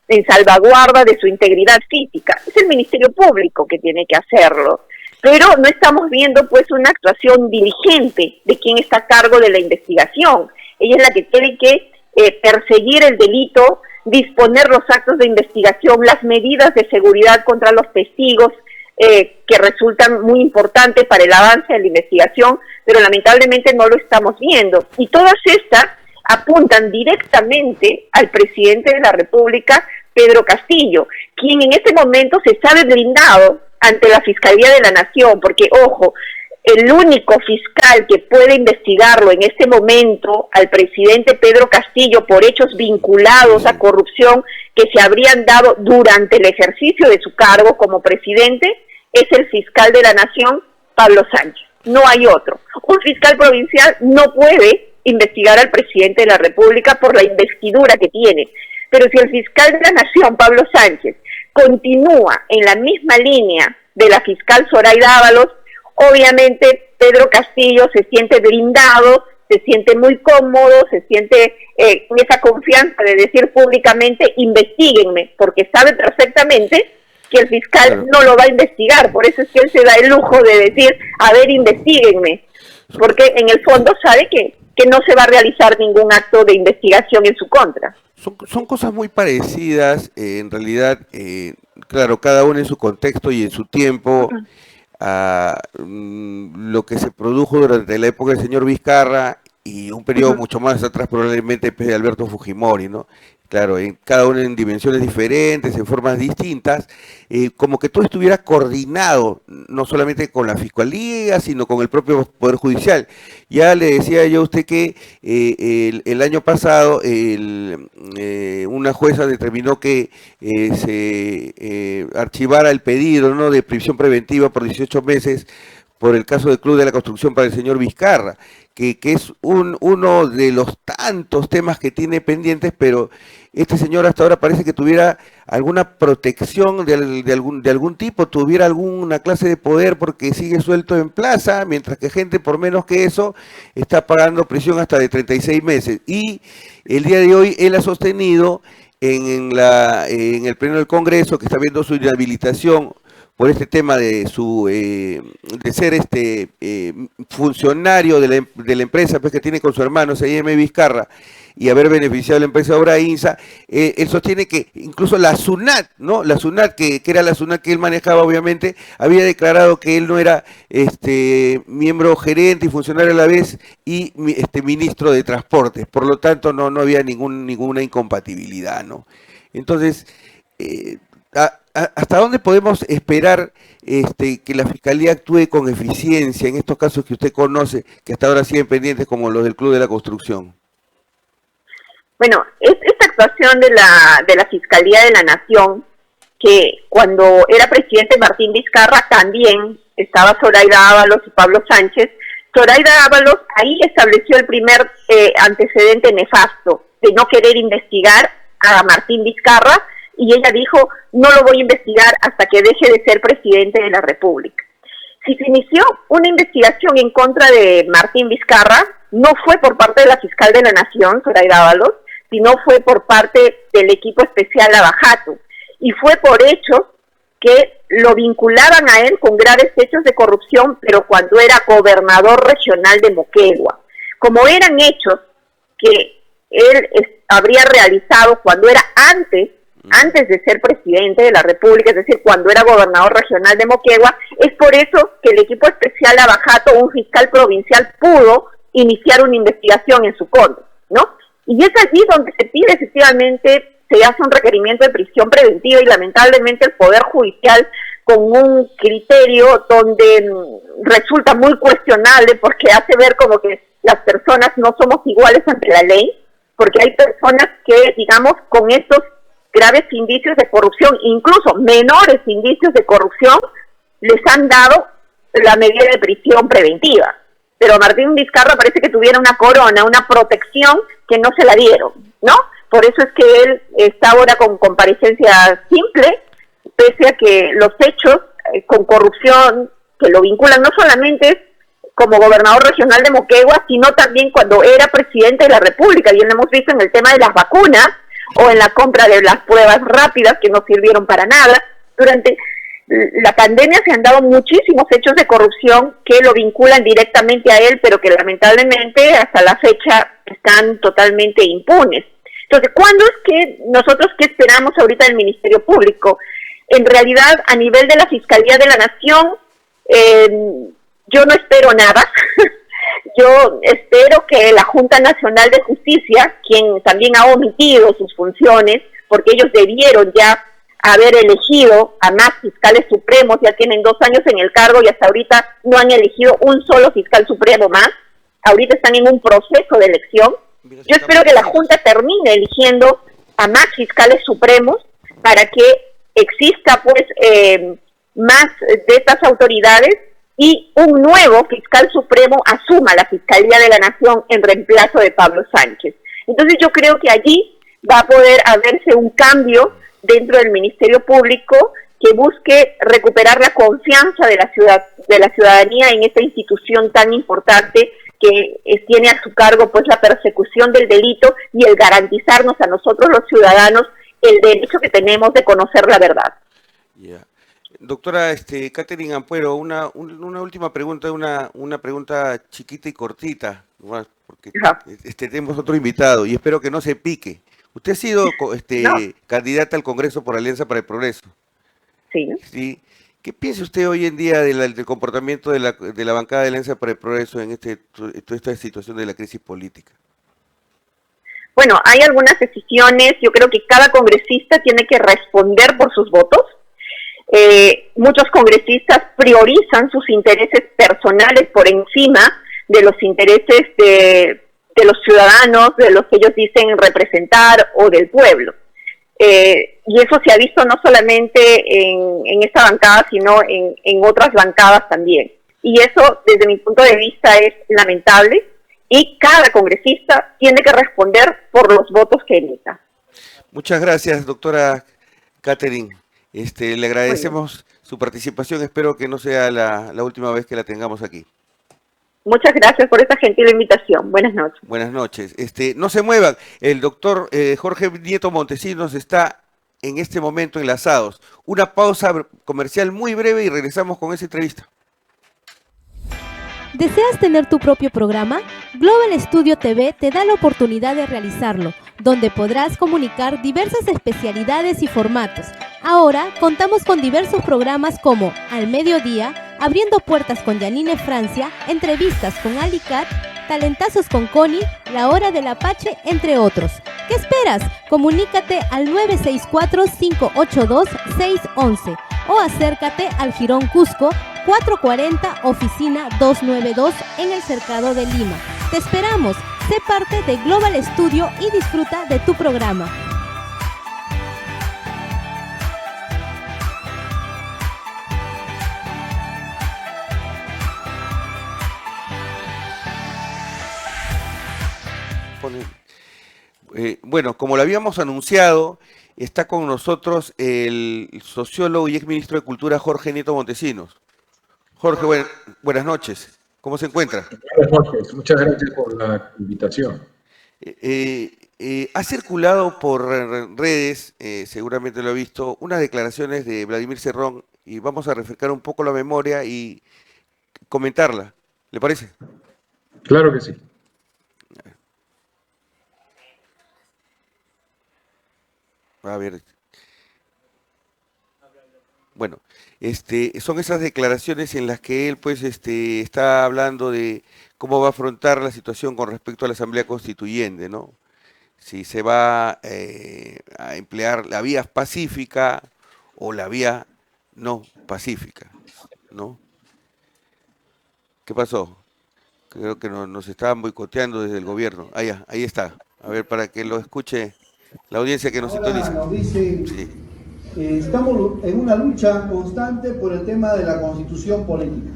en salvaguarda de su integridad física? Es el Ministerio Público que tiene que hacerlo. Pero no estamos viendo pues una actuación diligente de quien está a cargo de la investigación. Ella es la que tiene que perseguir el delito, disponer los actos de investigación, las medidas de seguridad contra los testigos que resultan muy importantes para el avance de la investigación, pero lamentablemente no lo estamos viendo. Y todas estas apuntan directamente al presidente de la República, Pedro Castillo, quien en este momento se sabe blindado ante la Fiscalía de la Nación, porque, ojo, el único fiscal que puede investigarlo en este momento al presidente Pedro Castillo por hechos vinculados a corrupción que se habrían dado durante el ejercicio de su cargo como presidente es el fiscal de la Nación, Pablo Sánchez. No hay otro. Un fiscal provincial no puede investigar al presidente de la República por la investidura que tiene. Pero si el fiscal de la Nación, Pablo Sánchez, continúa en la misma línea de la fiscal Zoraida Ábalos, obviamente Pedro Castillo se siente blindado, se siente muy cómodo, se siente con esa confianza de decir públicamente, investíguenme, porque sabe perfectamente que el fiscal no lo va a investigar. Por eso es que él se da el lujo de decir, a ver, investíguenme, porque en el fondo sabe que no se va a realizar ningún acto de investigación en su contra. Son cosas muy parecidas, en realidad, claro, cada uno en su contexto y en su tiempo, a lo que se produjo durante la época del señor Vizcarra y un periodo mucho más atrás probablemente de Alberto Fujimori, ¿no? Claro, cada uno en dimensiones diferentes, en formas distintas, como que todo estuviera coordinado, no solamente con la Fiscalía, sino con el propio Poder Judicial. Ya le decía yo a usted que el año pasado una jueza determinó que se archivara el pedido, ¿no?, de prisión preventiva por 18 meses por el caso del Club de la Construcción para el señor Vizcarra, que es uno de los tantos temas que tiene pendientes, pero este señor hasta ahora parece que tuviera alguna protección de algún tipo, tuviera alguna clase de poder porque sigue suelto en plaza, mientras que gente por menos que eso está pagando prisión hasta de 36 meses. Y el día de hoy él ha sostenido en el Pleno del Congreso que está viendo su inhabilitación por este tema de ser funcionario de la empresa pues, que tiene con su hermano C.I.M. Vizcarra y haber beneficiado a la empresa Obra INSA. Él sostiene que incluso la SUNAT, ¿no? La SUNAT, que era la SUNAT que él manejaba obviamente, había declarado que él no era miembro gerente y funcionario a la vez y ministro de Transportes, por lo tanto no había ninguna incompatibilidad, ¿no? Entonces, ¿hasta dónde podemos esperar que la Fiscalía actúe con eficiencia en estos casos que usted conoce, que hasta ahora siguen pendientes como los del Club de la Construcción? Bueno, esta actuación de la Fiscalía de la Nación, que cuando era presidente Martín Vizcarra también estaba Zoraida Ábalos y Pablo Sánchez. Zoraida Ábalos ahí estableció el primer antecedente nefasto de no querer investigar a Martín Vizcarra, y ella dijo, no lo voy a investigar hasta que deje de ser presidente de la República. Si se inició una investigación en contra de Martín Vizcarra, no fue por parte de la fiscal de la Nación, Zoraida Ábalos, sino fue por parte del equipo especial Lavajato, y fue por hechos que lo vinculaban a él con graves hechos de corrupción, pero cuando era gobernador regional de Moquegua. Como eran hechos que él habría realizado cuando era antes de ser presidente de la República, es decir, cuando era gobernador regional de Moquegua, es por eso que el equipo especial Lavajato, un fiscal provincial, pudo iniciar una investigación en su contra, ¿no? Y es allí donde se pide efectivamente, se hace un requerimiento de prisión preventiva y lamentablemente el Poder Judicial con un criterio donde resulta muy cuestionable porque hace ver como que las personas no somos iguales ante la ley, porque hay personas que, digamos, con estos graves indicios de corrupción, incluso menores indicios de corrupción, les han dado la medida de prisión preventiva. Pero a Martín Vizcarra parece que tuviera una corona, una protección que no se la dieron, ¿no? Por eso es que él está ahora con comparecencia simple, pese a que los hechos con corrupción que lo vinculan no solamente como gobernador regional de Moquegua, sino también cuando era presidente de la República. Bien lo hemos visto en el tema de las vacunas o en la compra de las pruebas rápidas que no sirvieron para nada. Durante la pandemia se han dado muchísimos hechos de corrupción que lo vinculan directamente a él, pero que lamentablemente hasta la fecha están totalmente impunes. Entonces, ¿cuándo es que nosotros qué esperamos ahorita del Ministerio Público? En realidad, a nivel de la Fiscalía de la Nación, yo no espero nada. Yo espero que la Junta Nacional de Justicia, quien también ha omitido sus funciones, porque ellos debieron ya haber elegido a más fiscales supremos, ya tienen 2 años en el cargo y hasta ahorita no han elegido un solo fiscal supremo más, ahorita están en un proceso de elección. Yo espero que la Junta termine eligiendo a más fiscales supremos para que exista pues más de estas autoridades y un nuevo fiscal supremo asuma la Fiscalía de la Nación en reemplazo de Pablo Sánchez. Entonces yo creo que allí va a poder haberse un cambio dentro del Ministerio Público que busque recuperar la confianza de la ciudadanía en esta institución tan importante que tiene a su cargo pues la persecución del delito y el garantizarnos a nosotros los ciudadanos el derecho que tenemos de conocer la verdad. Yeah. Doctora Catherine Ampuero, una última pregunta, una pregunta chiquita y cortita, porque tenemos otro invitado y espero que no se pique. Usted ha sido candidata al Congreso por Alianza para el Progreso. Sí. ¿Sí? ¿Qué piensa usted hoy en día del comportamiento de la bancada de Alianza para el Progreso en toda esta situación de la crisis política? Bueno, hay algunas decisiones, yo creo que cada congresista tiene que responder por sus votos. Muchos congresistas priorizan sus intereses personales por encima de los intereses de los ciudadanos, de los que ellos dicen representar o del pueblo. Y eso se ha visto no solamente en esta bancada, sino en otras bancadas también. Y eso, desde mi punto de vista, es lamentable y cada congresista tiene que responder por los votos que emita. Muchas gracias, doctora Catherine. Le agradecemos su participación, espero que no sea la última vez que la tengamos aquí. Muchas gracias por esta gentil invitación. Buenas noches. Buenas noches. No se muevan. El doctor Jorge Nieto Montesinos está en este momento enlazados. Una pausa comercial muy breve y regresamos con esa entrevista. ¿Deseas tener tu propio programa? Global Studio TV te da la oportunidad de realizarlo, donde podrás comunicar diversas especialidades y formatos. Ahora contamos con diversos programas como Al Mediodía, Abriendo Puertas con Janine Francia, entrevistas con Ali Cat, Talentazos con Connie, La Hora del Apache, entre otros. ¿Qué esperas? Comunícate al 964-582-611 o acércate al Jirón Cusco 440 Oficina 292 en el Cercado de Lima. Te esperamos. Sé parte de Global Studio y disfruta de tu programa. Bueno, como lo habíamos anunciado, está con nosotros el sociólogo y exministro de Cultura Jorge Nieto Montesinos. Jorge, buenas noches. ¿Cómo se encuentra? Buenas noches, muchas gracias por la invitación. Ha circulado por redes, seguramente lo ha visto, unas declaraciones de Vladimir Cerrón y vamos a refrescar un poco la memoria y comentarla. ¿Le parece? Claro que sí. A ver. Bueno, son esas declaraciones en las que él pues está hablando de cómo va a afrontar la situación con respecto a la Asamblea Constituyente, ¿no? Si se va a emplear la vía pacífica o la vía no pacífica, ¿no? ¿Qué pasó? Creo que nos estaban boicoteando desde el gobierno. Ahí está. A ver, para que lo escuche la audiencia que nos sintoniza. Nos dice, Sí. estamos en una lucha constante por el tema de la constitución política.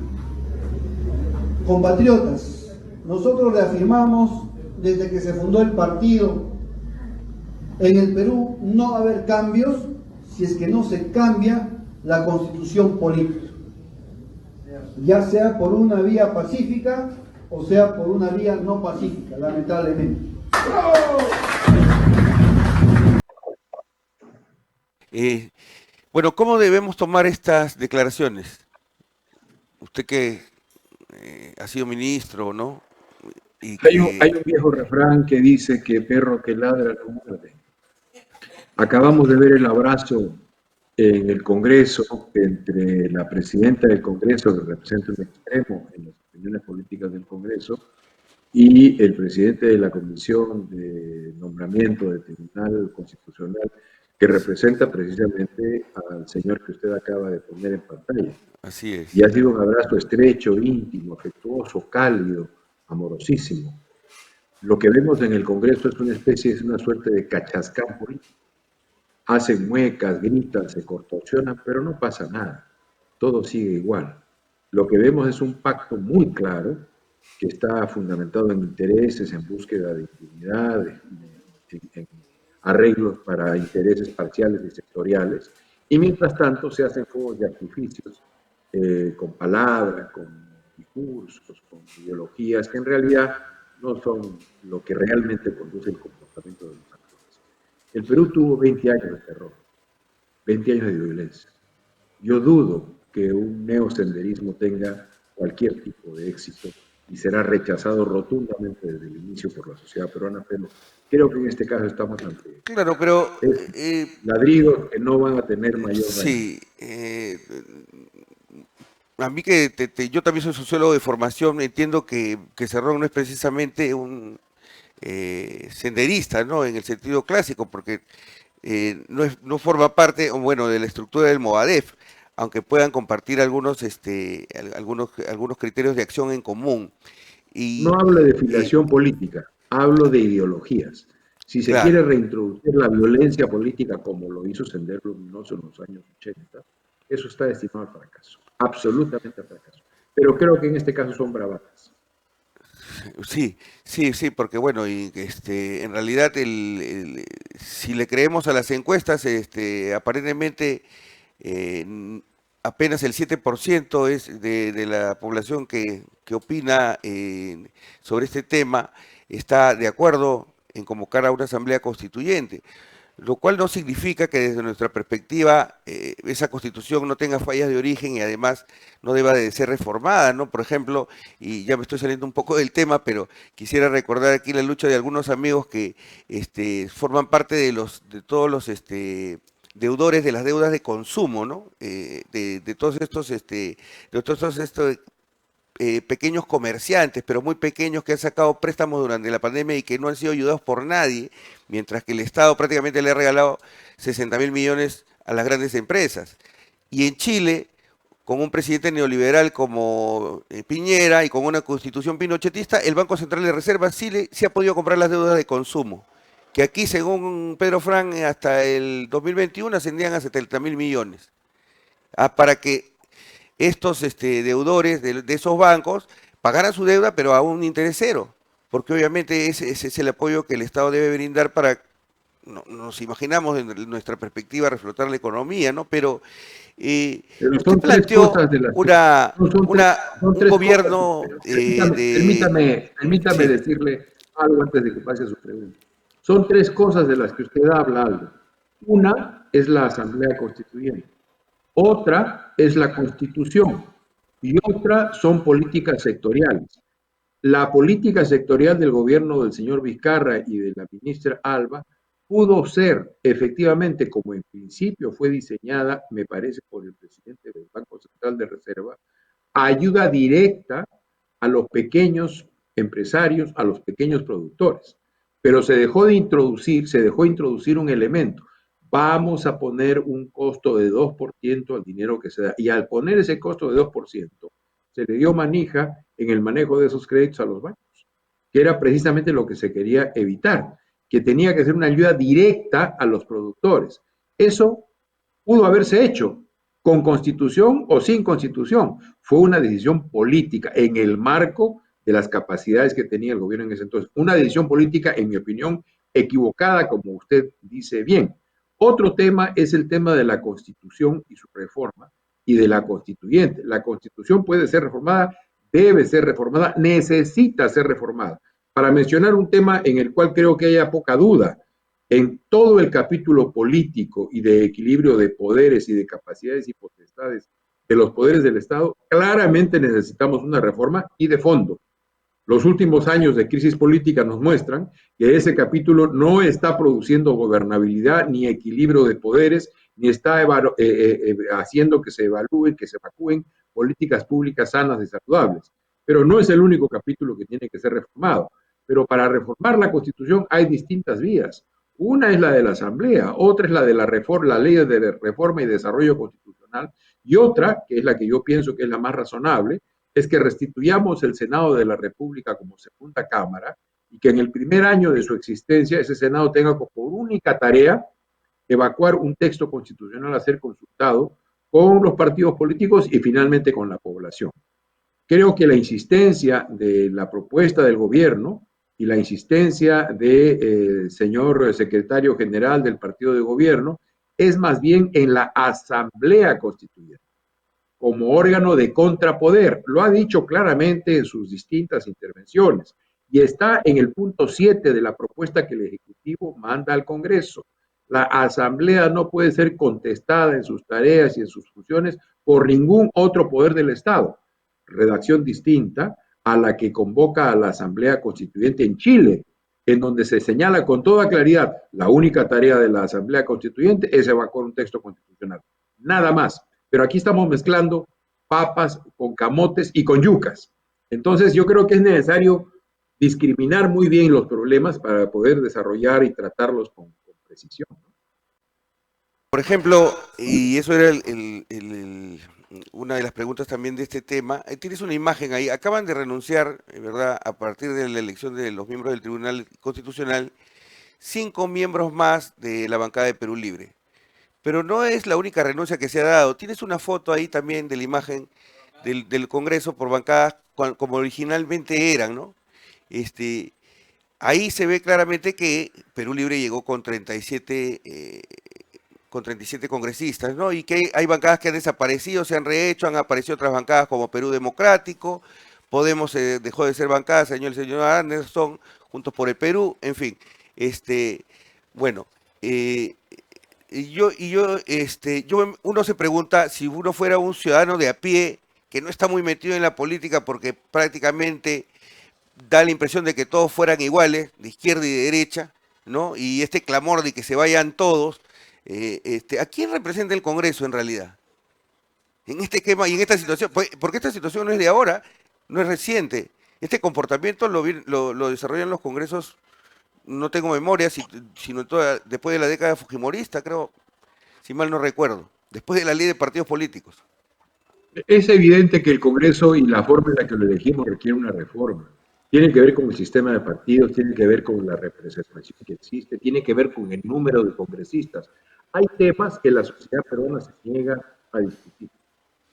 Compatriotas, nosotros reafirmamos desde que se fundó el partido, en el Perú no va a haber cambios si es que no se cambia la constitución política, ya sea por una vía pacífica o sea por una vía no pacífica, lamentablemente. Bueno, ¿cómo debemos tomar estas declaraciones? Usted que ha sido ministro, ¿no? Y Hay un viejo refrán que dice que perro que ladra no muerde. Acabamos de ver el abrazo en el Congreso entre la presidenta del Congreso, que representa un extremo en las opiniones políticas del Congreso, y el presidente de la Comisión de Nombramiento del Tribunal Constitucional, que representa precisamente al señor que usted acaba de poner en pantalla. Así es. Y ha sido un abrazo estrecho, íntimo, afectuoso, cálido, amorosísimo. Lo que vemos en el Congreso es una suerte de cachascán político. Hacen muecas, gritan, se contorsionan, pero no pasa nada. Todo sigue igual. Lo que vemos es un pacto muy claro, que está fundamentado en intereses, en búsqueda de impunidad, en arreglos para intereses parciales y sectoriales, y mientras tanto se hacen fuegos de artificios con palabras, con discursos, con ideologías que en realidad no son lo que realmente conduce el comportamiento de los actores. El Perú tuvo 20 años de terror, 20 años de violencia. Yo dudo que un neosenderismo tenga cualquier tipo de éxito y será rechazado rotundamente desde el inicio por la sociedad peruana, pero creo que en este caso estamos ante claro, pero ladridos que no van a tener mayor daño. Sí, a mí yo también soy sociólogo de formación, entiendo que Cerrón no es precisamente un senderista, ¿no? En el sentido clásico, porque no forma parte, bueno, de la estructura del Movadef, aunque puedan compartir algunos criterios de acción en común. No hablo de filiación política, hablo de ideologías. Si se quiere reintroducir la violencia política como lo hizo Sendero Luminoso en los años 80, eso está destinado al fracaso, absolutamente al fracaso. Pero creo que en este caso son bravatas. Sí, porque bueno, en realidad si le creemos a las encuestas, aparentemente apenas el 7% es de la población que opina sobre este tema, está de acuerdo en convocar a una asamblea constituyente, lo cual no significa que desde nuestra perspectiva esa constitución no tenga fallas de origen y además no deba de ser reformada, ¿no? Por ejemplo, y ya me estoy saliendo un poco del tema, pero quisiera recordar aquí la lucha de algunos amigos que forman parte de todos los deudores de las deudas de consumo, ¿no? De todos estos pequeños comerciantes, pero muy pequeños, que han sacado préstamos durante la pandemia y que no han sido ayudados por nadie, mientras que el Estado prácticamente le ha regalado 60.000 millones a las grandes empresas. Y en Chile, con un presidente neoliberal como Piñera y con una constitución pinochetista, el Banco Central de Reserva sí ha podido comprar las deudas de consumo, que aquí, según Pedro Frank, hasta el 2021 ascendían a 70.000 millones, para que estos deudores de esos bancos pagaran su deuda, pero a un interés cero, porque obviamente ese es el apoyo que el Estado debe brindar para nos imaginamos en nuestra perspectiva reflotar la economía, ¿no? Pero Pero usted son tres planteó cosas de las que... una, no, son una, son un tres cosas. gobierno Permítame sí, decirle algo antes de que pase a su pregunta. Son tres cosas de las que usted habla, Aldo. Una es la Asamblea Constituyente, otra es la Constitución y otra son políticas sectoriales. La política sectorial del gobierno del señor Vizcarra y de la ministra Alba pudo ser efectivamente, como en principio fue diseñada, me parece, por el presidente del Banco Central de Reserva, ayuda directa a los pequeños empresarios, a los pequeños productores. Pero se dejó introducir un elemento. Vamos a poner un costo de 2% al dinero que se da. Y al poner ese costo de 2%, se le dio manija en el manejo de esos créditos a los bancos, que era precisamente lo que se quería evitar, que tenía que ser una ayuda directa a los productores. Eso pudo haberse hecho con constitución o sin constitución. Fue una decisión política en el marco de las capacidades que tenía el gobierno en ese entonces. Una decisión política, en mi opinión, equivocada, como usted dice bien. Otro tema es el tema de la constitución y su reforma y de la constituyente. La constitución puede ser reformada, debe ser reformada, necesita ser reformada. Para mencionar un tema en el cual creo que haya poca duda, en todo el capítulo político y de equilibrio de poderes y de capacidades y potestades de los poderes del Estado, claramente necesitamos una reforma y de fondo. Los últimos años de crisis política nos muestran que ese capítulo no está produciendo gobernabilidad ni equilibrio de poderes, ni está haciendo que se evalúen, que se evacúen políticas públicas sanas y saludables. Pero no es el único capítulo que tiene que ser reformado. Pero para reformar la Constitución hay distintas vías. Una es la de la Asamblea, otra es la de la ley de reforma y desarrollo constitucional, y otra, que es la que yo pienso que es la más razonable, es que restituyamos el Senado de la República como segunda Cámara y que en el primer año de su existencia ese Senado tenga por única tarea evacuar un texto constitucional a ser consultado con los partidos políticos y finalmente con la población. Creo que la insistencia de la propuesta del gobierno y la insistencia del señor secretario general del partido de gobierno es más bien en la Asamblea Constituyente, como órgano de contrapoder. Lo ha dicho claramente en sus distintas intervenciones y está en el punto 7 de la propuesta que el Ejecutivo manda al Congreso. La Asamblea no puede ser contestada en sus tareas y en sus funciones por ningún otro poder del Estado. Redacción distinta a la que convoca a la Asamblea Constituyente en Chile, en donde se señala con toda claridad la única tarea de la Asamblea Constituyente es evacuar un texto constitucional. Nada más. Pero aquí estamos mezclando papas con camotes y con yucas. Entonces yo creo que es necesario discriminar muy bien los problemas para poder desarrollar y tratarlos con precisión. por ejemplo, y eso era una de las preguntas también de este tema, tienes una imagen ahí, acaban de renunciar, ¿verdad?, a partir de la elección de los miembros del Tribunal Constitucional, 5 miembros más de la bancada de Perú Libre. Pero no es la única renuncia que se ha dado. Tienes una foto ahí también de la imagen del Congreso por bancadas como originalmente eran, ¿no? Ahí se ve claramente que Perú Libre llegó con 37 congresistas, ¿no? Y que hay bancadas que han desaparecido, se han rehecho, han aparecido otras bancadas como Perú Democrático, Podemos dejó de ser bancada, el señor Anderson, Juntos por el Perú, en fin. Bueno, uno se pregunta si uno fuera un ciudadano de a pie que no está muy metido en la política porque prácticamente da la impresión de que todos fueran iguales, de izquierda y de derecha, ¿no? Y este clamor de que se vayan todos, ¿a quién representa el Congreso en realidad? En este esquema y en esta situación, porque esta situación no es de ahora, no es reciente. Este comportamiento lo desarrollan los congresos, no tengo memoria, sino después de la década fujimorista, creo, si mal no recuerdo, después de la ley de partidos políticos. Es evidente que el Congreso y la forma en la que lo elegimos requiere una reforma. Tiene que ver con el sistema de partidos, tiene que ver con la representación que existe, tiene que ver con el número de congresistas. Hay temas que la sociedad peruana se niega a discutir,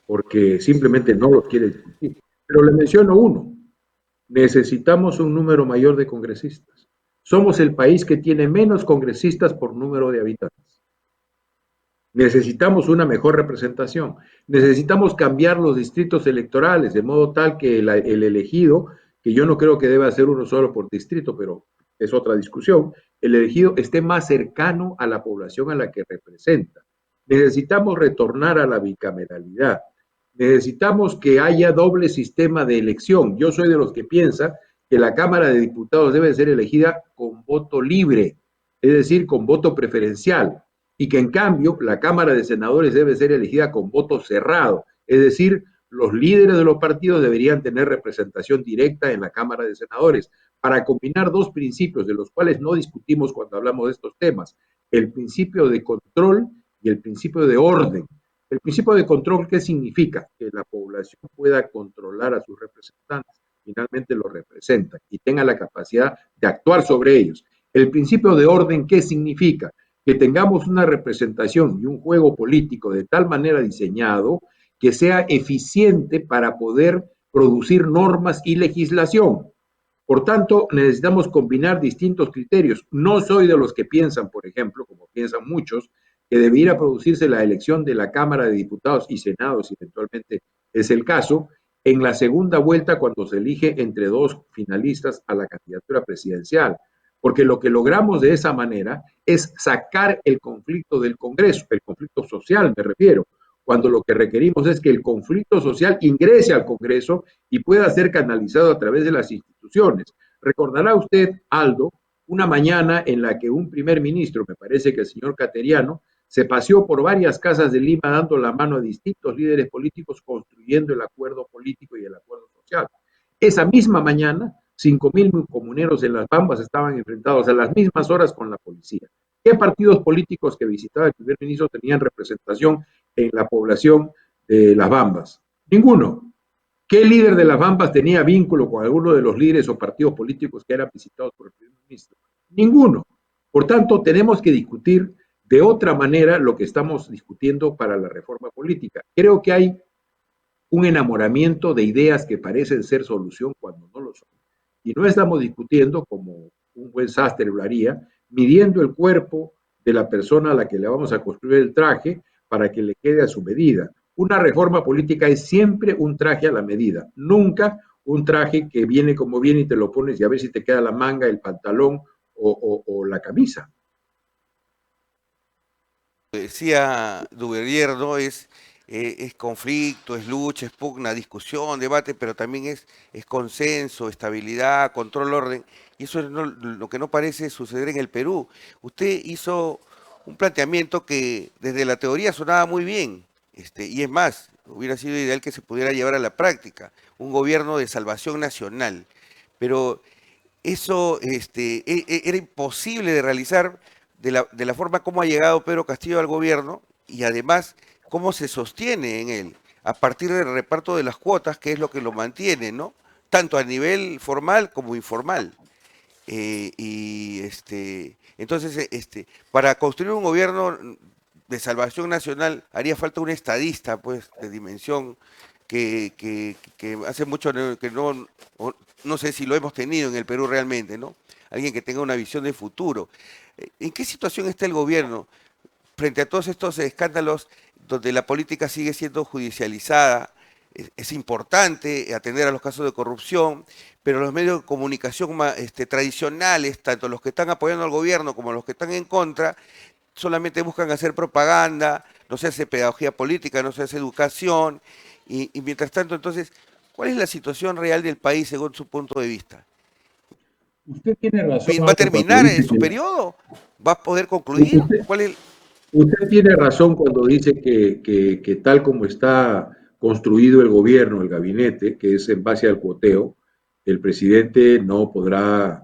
porque simplemente no los quiere discutir. Pero le menciono uno. Necesitamos un número mayor de congresistas. Somos el país que tiene menos congresistas por número de habitantes. Necesitamos una mejor representación. Necesitamos cambiar los distritos electorales de modo tal que el elegido, que yo no creo que deba ser uno solo por distrito, pero es otra discusión, el elegido esté más cercano a la población a la que representa. Necesitamos retornar a la bicameralidad. Necesitamos que haya doble sistema de elección. Yo soy de los que piensa que la Cámara de Diputados debe ser elegida con voto libre, es decir, con voto preferencial, y que en cambio la Cámara de Senadores debe ser elegida con voto cerrado, es decir, los líderes de los partidos deberían tener representación directa en la Cámara de Senadores, para combinar dos principios de los cuales no discutimos cuando hablamos de estos temas, el principio de control y el principio de orden. El principio de control, ¿qué significa? Que la población pueda controlar a sus representantes, finalmente los representan y tenga la capacidad de actuar sobre ellos. El principio de orden, ¿qué significa? Que tengamos una representación y un juego político de tal manera diseñado que sea eficiente para poder producir normas y legislación. Por tanto, necesitamos combinar distintos criterios. No soy de los que piensan, por ejemplo, como piensan muchos, que debiera producirse la elección de la Cámara de Diputados y Senado, si eventualmente es el caso, en la segunda vuelta cuando se elige entre dos finalistas a la candidatura presidencial. Porque lo que logramos de esa manera es sacar el conflicto del Congreso, el conflicto social me refiero, cuando lo que requerimos es que el conflicto social ingrese al Congreso y pueda ser canalizado a través de las instituciones. Recordará usted, Aldo, una mañana en la que un primer ministro, me parece que el señor Cateriano, se paseó por varias casas de Lima dando la mano a distintos líderes políticos construyendo el acuerdo político y el acuerdo social. Esa misma mañana, 5.000 comuneros en Las Bambas estaban enfrentados a las mismas horas con la policía. ¿Qué partidos políticos que visitaba el primer ministro tenían representación en la población de Las Bambas? Ninguno. ¿Qué líder de Las Bambas tenía vínculo con alguno de los líderes o partidos políticos que eran visitados por el primer ministro? Ninguno. Por tanto, tenemos que discutir de otra manera lo que estamos discutiendo para la reforma política. Creo que hay un enamoramiento de ideas que parecen ser solución cuando no lo son. Y no estamos discutiendo, como un buen sastre lo haría, midiendo el cuerpo de la persona a la que le vamos a construir el traje para que le quede a su medida. Una reforma política es siempre un traje a la medida, nunca un traje que viene como viene y te lo pones y a ver si te queda la manga, el pantalón o la camisa. Decía Duvalier, ¿no? Es conflicto, es lucha, es pugna, discusión, debate, pero también es consenso, estabilidad, control, orden. Y eso es lo que no parece suceder en el Perú. Usted hizo un planteamiento que desde la teoría sonaba muy bien, y es más, hubiera sido ideal que se pudiera llevar a la práctica, un gobierno de salvación nacional. Pero eso era imposible de realizar de la forma como ha llegado Pedro Castillo al gobierno y además cómo se sostiene en él, a partir del reparto de las cuotas, que es lo que lo mantiene, ¿no? Tanto a nivel formal como informal. Entonces, para construir un gobierno de salvación nacional haría falta un estadista, pues, de dimensión que hace mucho que no sé si lo hemos tenido en el Perú realmente, ¿no? Alguien que tenga una visión de futuro. ¿En qué situación está el gobierno frente a todos estos escándalos donde la política sigue siendo judicializada? Es importante atender a los casos de corrupción, pero los medios de comunicación tradicionales, tanto los que están apoyando al gobierno como los que están en contra, solamente buscan hacer propaganda, no se hace pedagogía política, no se hace educación, y mientras tanto, entonces, ¿cuál es la situación real del país según su punto de vista? Usted tiene razón. ¿Va a terminar su periodo? ¿Va a poder concluir? Usted tiene razón cuando dice que tal como está construido el gobierno, el gabinete, que es en base al cuoteo, el presidente no podrá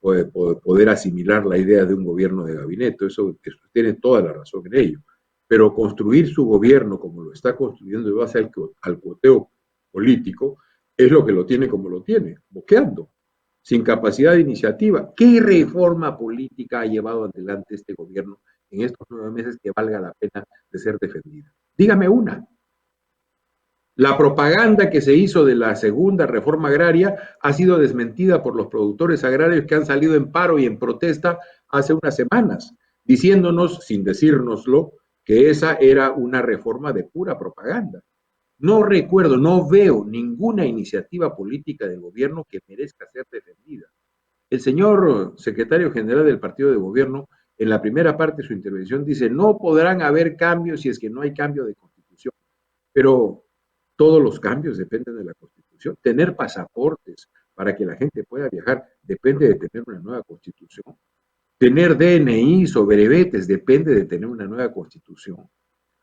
poder asimilar la idea de un gobierno de gabinete. Eso tiene toda la razón en ello. Pero construir su gobierno como lo está construyendo en base al cuoteo político es lo que lo tiene como lo tiene, boqueando, sin capacidad de iniciativa. ¿Qué reforma política ha llevado adelante este gobierno en estos 9 meses que valga la pena de ser defendida? Dígame una. La propaganda que se hizo de la segunda reforma agraria ha sido desmentida por los productores agrarios que han salido en paro y en protesta hace unas semanas, diciéndonos, sin decírnoslo, que esa era una reforma de pura propaganda. No recuerdo, no veo ninguna iniciativa política del gobierno que merezca ser defendida. El señor secretario general del partido de gobierno, en la primera parte de su intervención, dice, no podrán haber cambios si es que no hay cambio de constitución. Pero todos los cambios dependen de la constitución. Tener pasaportes para que la gente pueda viajar depende de tener una nueva constitución. Tener DNIs o brevetes depende de tener una nueva constitución.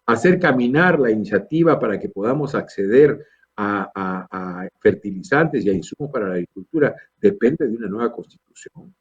Hacer caminar la iniciativa para que podamos acceder a fertilizantes y a insumos para la agricultura depende de una nueva constitución.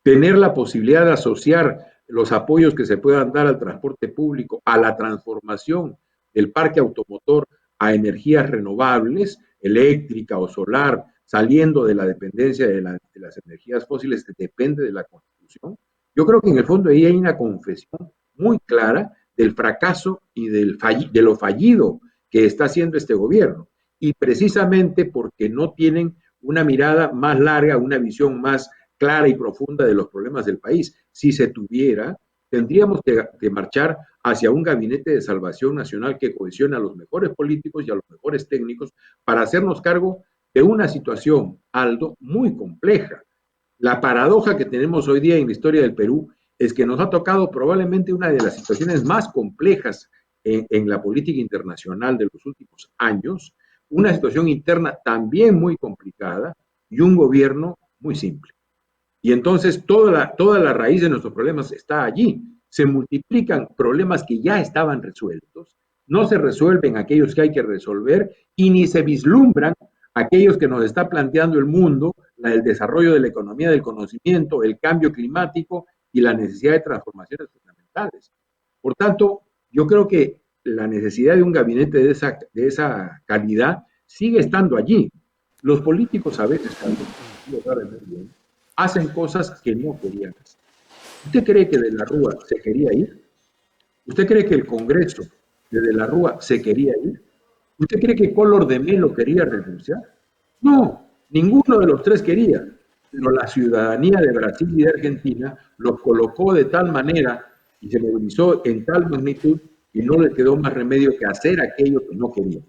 Tener la posibilidad de asociar los apoyos que se puedan dar al transporte público, a la transformación del parque automotor a energías renovables, eléctrica o solar, saliendo de la dependencia de las energías fósiles, depende de la Constitución. Yo creo que en el fondo ahí hay una confesión muy clara del fracaso y de lo fallido que está haciendo este gobierno. Y precisamente porque no tienen una mirada más larga, una visión más clara y profunda de los problemas del país. Si se tuviera, tendríamos que marchar hacia un gabinete de salvación nacional que cohesione a los mejores políticos y a los mejores técnicos para hacernos cargo de una situación, Aldo, muy compleja. La paradoja que tenemos hoy día en la historia del Perú es que nos ha tocado probablemente una de las situaciones más complejas en la política internacional de los últimos años, una situación interna también muy complicada y un gobierno muy simple. Y entonces toda la raíz de nuestros problemas está allí. Se multiplican problemas que ya estaban resueltos, no se resuelven aquellos que hay que resolver y ni se vislumbran aquellos que nos está planteando el mundo, el desarrollo de la economía del conocimiento, el cambio climático y la necesidad de transformaciones fundamentales. Por tanto, yo creo que la necesidad de un gabinete de esa calidad sigue estando allí. Los políticos a veces, hacen cosas que no querían hacer. ¿Usted cree que de la Rúa se quería ir? ¿Usted cree que el Congreso de la Rúa se quería ir? ¿Usted cree que Collor de Mello quería renunciar? No, ninguno de los tres quería, pero la ciudadanía de Brasil y de Argentina los colocó de tal manera y se movilizó en tal magnitud y no le quedó más remedio que hacer aquello que no querían.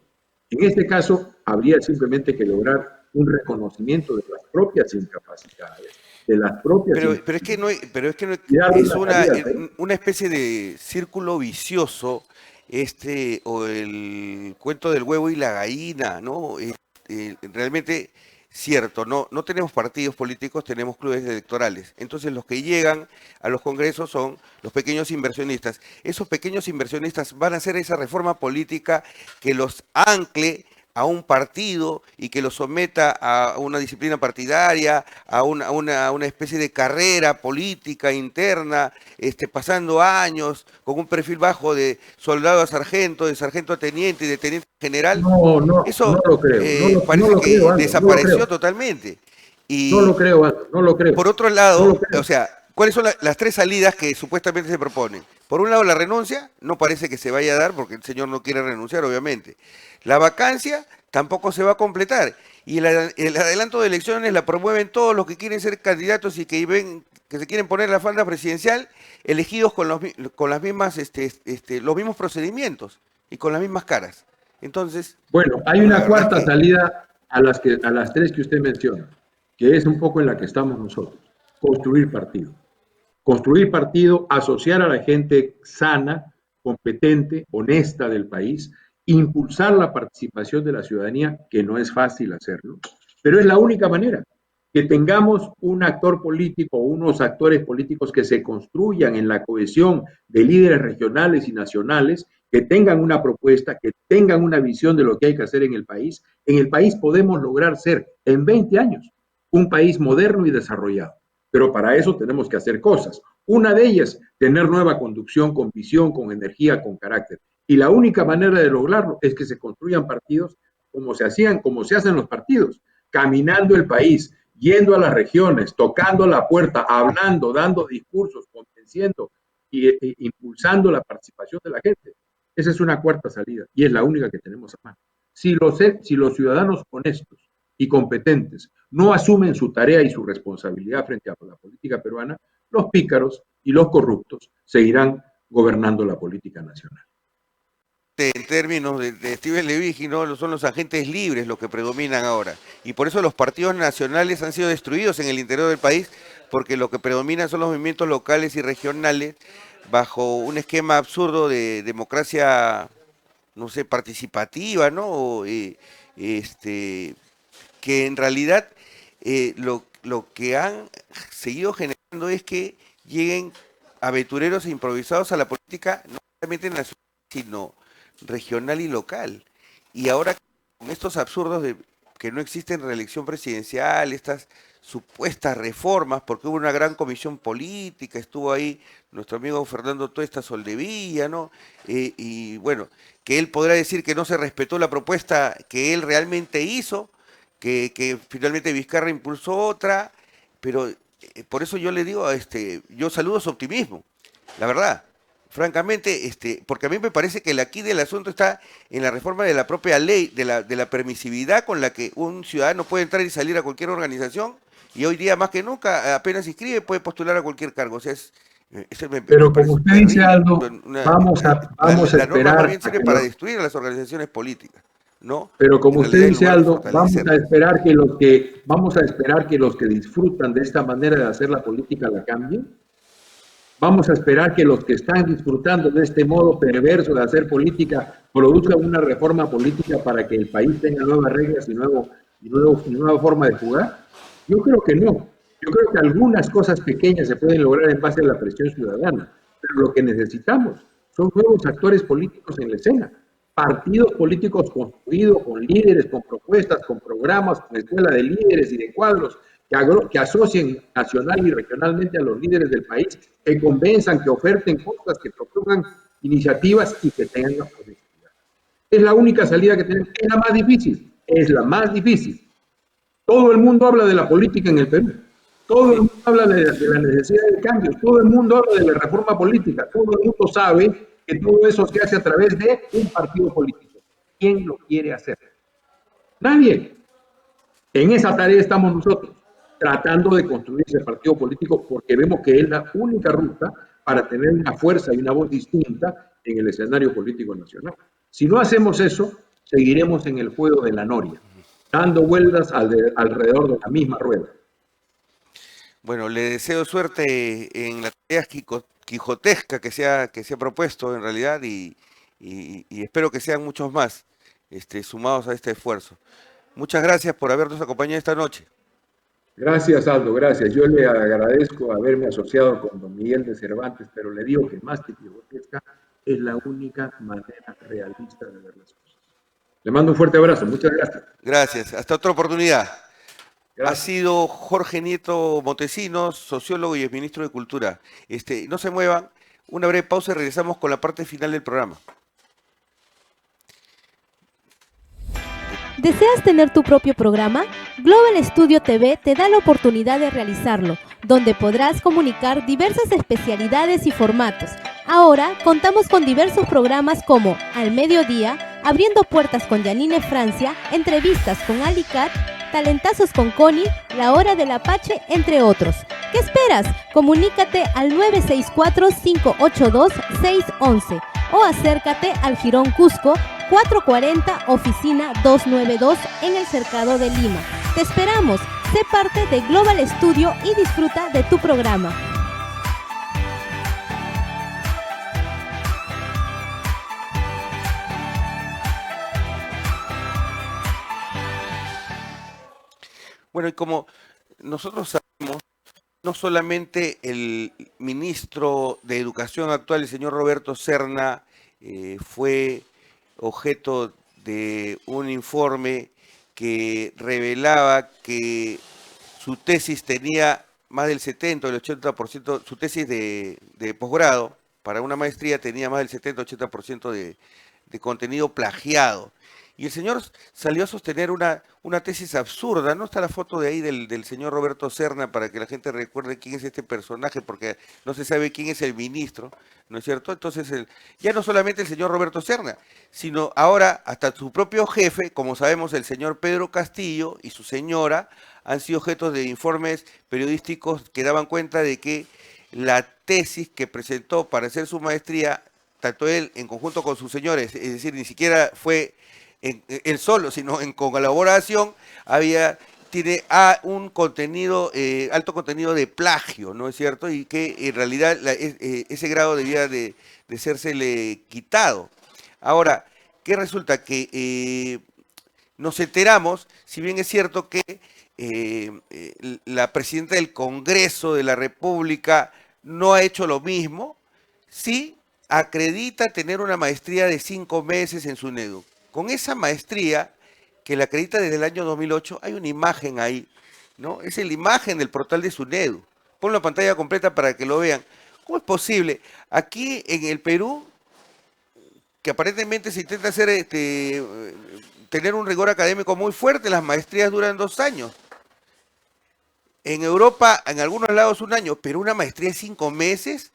En este caso, habría simplemente que lograr un reconocimiento de las propias incapacidades, de las propias... Pero es que no es una especie de círculo vicioso, o el cuento del huevo y la gallina, ¿no? Realmente cierto, no tenemos partidos políticos, tenemos clubes electorales. Entonces los que llegan a los congresos son los pequeños inversionistas. Esos pequeños inversionistas van a hacer esa reforma política que los ancle a un partido y que lo someta a una disciplina partidaria, a una especie de carrera política interna, pasando años con un perfil bajo de soldado a sargento, de sargento a teniente y de teniente general. Eso no lo creo. Parece que desapareció totalmente. Y no lo creo. Por otro lado, o sea, ¿cuáles son las tres salidas que supuestamente se proponen? Por un lado, la renuncia, no parece que se vaya a dar porque el señor no quiere renunciar, obviamente. La vacancia tampoco se va a completar. Y el adelanto de elecciones la promueven todos los que quieren ser candidatos y que se quieren poner la falda presidencial, elegidos con las mismas, los mismos procedimientos y con las mismas caras. Entonces... Bueno, hay una cuarta salida a las tres que usted menciona, que es un poco en la que estamos nosotros. Construir partido. Construir partido, asociar a la gente sana, competente, honesta del país, impulsar la participación de la ciudadanía, que no es fácil hacerlo, pero es la única manera, que tengamos un actor político o unos actores políticos que se construyan en la cohesión de líderes regionales y nacionales, que tengan una propuesta, que tengan una visión de lo que hay que hacer en el país. En el país podemos lograr ser, en 20 años, un país moderno y desarrollado. Pero para eso tenemos que hacer cosas. Una de ellas, tener nueva conducción con visión, con energía, con carácter. Y la única manera de lograrlo es que se construyan partidos como se hacen los partidos, caminando el país, yendo a las regiones, tocando la puerta, hablando, dando discursos, convenciendo e impulsando la participación de la gente. Esa es una cuarta salida y es la única que tenemos a mano. Si los ciudadanos honestos y competentes no asumen su tarea y su responsabilidad frente a la política peruana, los pícaros y los corruptos seguirán gobernando la política nacional. En términos de Steven Levy, ¿no? Son los agentes libres los que predominan ahora. Y por eso los partidos nacionales han sido destruidos en el interior del país, porque lo que predominan son los movimientos locales y regionales bajo un esquema absurdo de democracia, no sé, participativa, ¿no? Que en realidad lo que han seguido generando es que lleguen aventureros e improvisados a la política, no solamente nacional, sino regional y local. Y ahora con estos absurdos de que no existen reelección presidencial, estas supuestas reformas, porque hubo una gran comisión política, estuvo ahí nuestro amigo Fernando Tuesta Soldevilla, ¿no? Y bueno, que él podrá decir que no se respetó la propuesta que él realmente hizo, que finalmente Vizcarra impulsó otra, pero por eso yo le digo, yo saludo su optimismo, la verdad. Francamente, porque a mí me parece que el aquí del asunto está en la reforma de la propia ley, de la permisividad con la que un ciudadano puede entrar y salir a cualquier organización, y hoy día más que nunca, apenas se inscribe, puede postular a cualquier cargo. O sea, pero como usted dice, Aldo, vamos a la norma esperar también sirve para destruir a las organizaciones políticas, ¿no? Pero como En usted realidad, dice, en lugar de Aldo, vamos fortalecerla. a esperar que los que disfrutan de esta manera de hacer la política la cambien. Vamos a esperar que los que están disfrutando de este modo perverso de hacer política produzcan una reforma política para que el país tenga nuevas reglas y nueva forma de jugar. Yo creo que no. Yo creo que algunas cosas pequeñas se pueden lograr en base a la presión ciudadana, pero lo que necesitamos son nuevos actores políticos en la escena. Partidos políticos construidos con líderes, con propuestas, con programas, con escuela de líderes y de cuadros, que asocien nacional y regionalmente a los líderes del país, que convenzan, que oferten cosas, que propongan iniciativas y que tengan la honestidad. Es la única salida que tenemos. Es la más difícil. Es la más difícil. Todo el mundo habla de la política en el Perú. Todo el mundo habla de la necesidad de cambios. Todo el mundo habla de la reforma política. Todo el mundo sabe que todo eso se hace a través de un partido político. ¿Quién lo quiere hacer? Nadie. En esa tarea estamos nosotros, tratando de construir ese partido político porque vemos que es la única ruta para tener una fuerza y una voz distinta en el escenario político nacional. Si no hacemos eso, seguiremos en el juego de la noria, dando vueltas alrededor de la misma rueda. Bueno, le deseo suerte en la tarea quijotesca que se ha propuesto en realidad y espero que sean muchos más sumados a este esfuerzo. Muchas gracias por habernos acompañado esta noche. Gracias, Aldo, gracias. Yo le agradezco haberme asociado con don Miguel de Cervantes, pero le digo que más que quijotesca es la única manera realista de ver las cosas. Le mando un fuerte abrazo. Muchas gracias. Gracias. Hasta otra oportunidad. Gracias. Ha sido Jorge Nieto Montesinos, sociólogo y exministro de Cultura. No se muevan, una breve pausa y regresamos con la parte final del programa. ¿Deseas tener tu propio programa? Global Studio TV te da la oportunidad de realizarlo, donde podrás comunicar diversas especialidades y formatos. Ahora contamos con diversos programas como Al Mediodía, Abriendo Puertas con Janine Francia, Entrevistas con Alicat, Talentazos con Connie, La Hora del Apache, entre otros. ¿Qué esperas? Comunícate al 964-582-611 o acércate al Jirón Cusco 440, oficina 292 en el Cercado de Lima. Te esperamos. Sé parte de Global Studio y disfruta de tu programa. Bueno, y como nosotros sabemos, no solamente el ministro de Educación actual, el señor Roberto Serna, fue objeto de un informe que revelaba que su tesis tenía más del 70 o el 80%, su tesis de posgrado para una maestría tenía más del 70-80% de contenido plagiado. Y el señor salió a sostener una tesis absurda. No está la foto de ahí del señor Roberto Serna para que la gente recuerde quién es este personaje, porque no se sabe quién es el ministro, ¿no es cierto? Entonces, ya no solamente el señor Roberto Serna, sino ahora hasta su propio jefe, como sabemos, el señor Pedro Castillo y su señora, han sido objetos de informes periodísticos que daban cuenta de que la tesis que presentó para hacer su maestría, tanto él en conjunto con sus señores, es decir, ni siquiera fue él solo, sino en colaboración, tiene un contenido, alto contenido de plagio, ¿no es cierto? Y que en realidad ese grado debía de sérsele quitado. Ahora, ¿qué resulta? Que nos enteramos, si bien es cierto que la presidenta del Congreso de la República no ha hecho lo mismo, sí acredita tener una maestría de 5 meses en SUNEDU. Con esa maestría, que la acredita desde el año 2008, hay una imagen ahí, ¿no? Es la imagen del portal de SUNEDU. Pon la pantalla completa para que lo vean. ¿Cómo es posible? Aquí en el Perú, que aparentemente se intenta hacer tener un rigor académico muy fuerte, las maestrías duran 2 años. En Europa, en algunos lados 1 año, pero una maestría de 5 meses,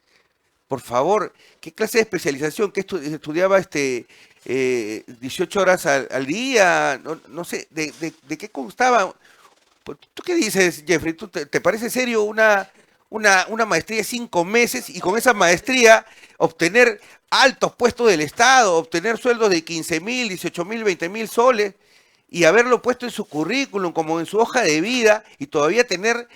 por favor, ¿qué clase de especialización? ¿Qué estudiaba 18 horas al día? No sé, ¿de qué constaba? ¿Tú qué dices, Jeffrey? ¿Te parece serio una maestría de 5 meses y con esa maestría obtener altos puestos del Estado, obtener sueldos de 15.000, 18.000, 20.000 soles y haberlo puesto en su currículum como en su hoja de vida y todavía tener,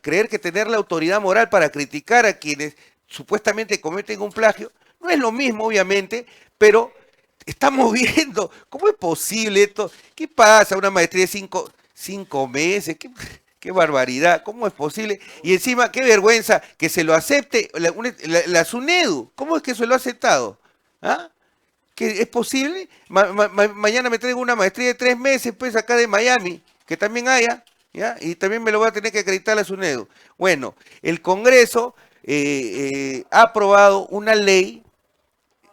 creer que tener la autoridad moral para criticar a quienes supuestamente cometen un plagio? No es lo mismo, obviamente, pero estamos viendo, ¿cómo es posible esto? ¿Qué pasa? Una maestría de 5 meses, qué barbaridad, ¿cómo es posible? Y encima, qué vergüenza que se lo acepte la SUNEDU. ¿Cómo es que se lo ha aceptado? ¿Ah? ¿Que es posible? Mañana me traigo una maestría de 3 meses, pues acá de Miami, que también haya, ¿ya? Y también me lo voy a tener que acreditar la SUNEDU. Bueno, el Congreso ha aprobado una ley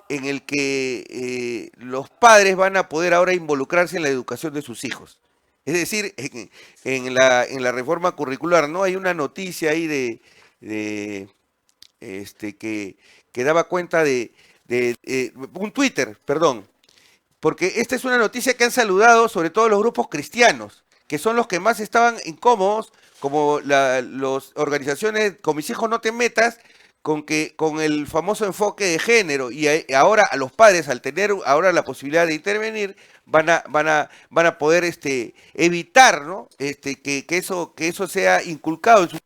en el que los padres van a poder ahora involucrarse en la educación de sus hijos. Es decir, en la reforma curricular, ¿no? Hay una noticia ahí que daba cuenta de un Twitter, perdón, porque esta es una noticia que han saludado sobre todo los grupos cristianos, que son los que más estaban incómodos, como las organizaciones Con Mis Hijos No Te Metas, con el famoso enfoque de género, y ahora a los padres, al tener ahora la posibilidad de intervenir, van a poder evitar, ¿no? que eso sea inculcado en su...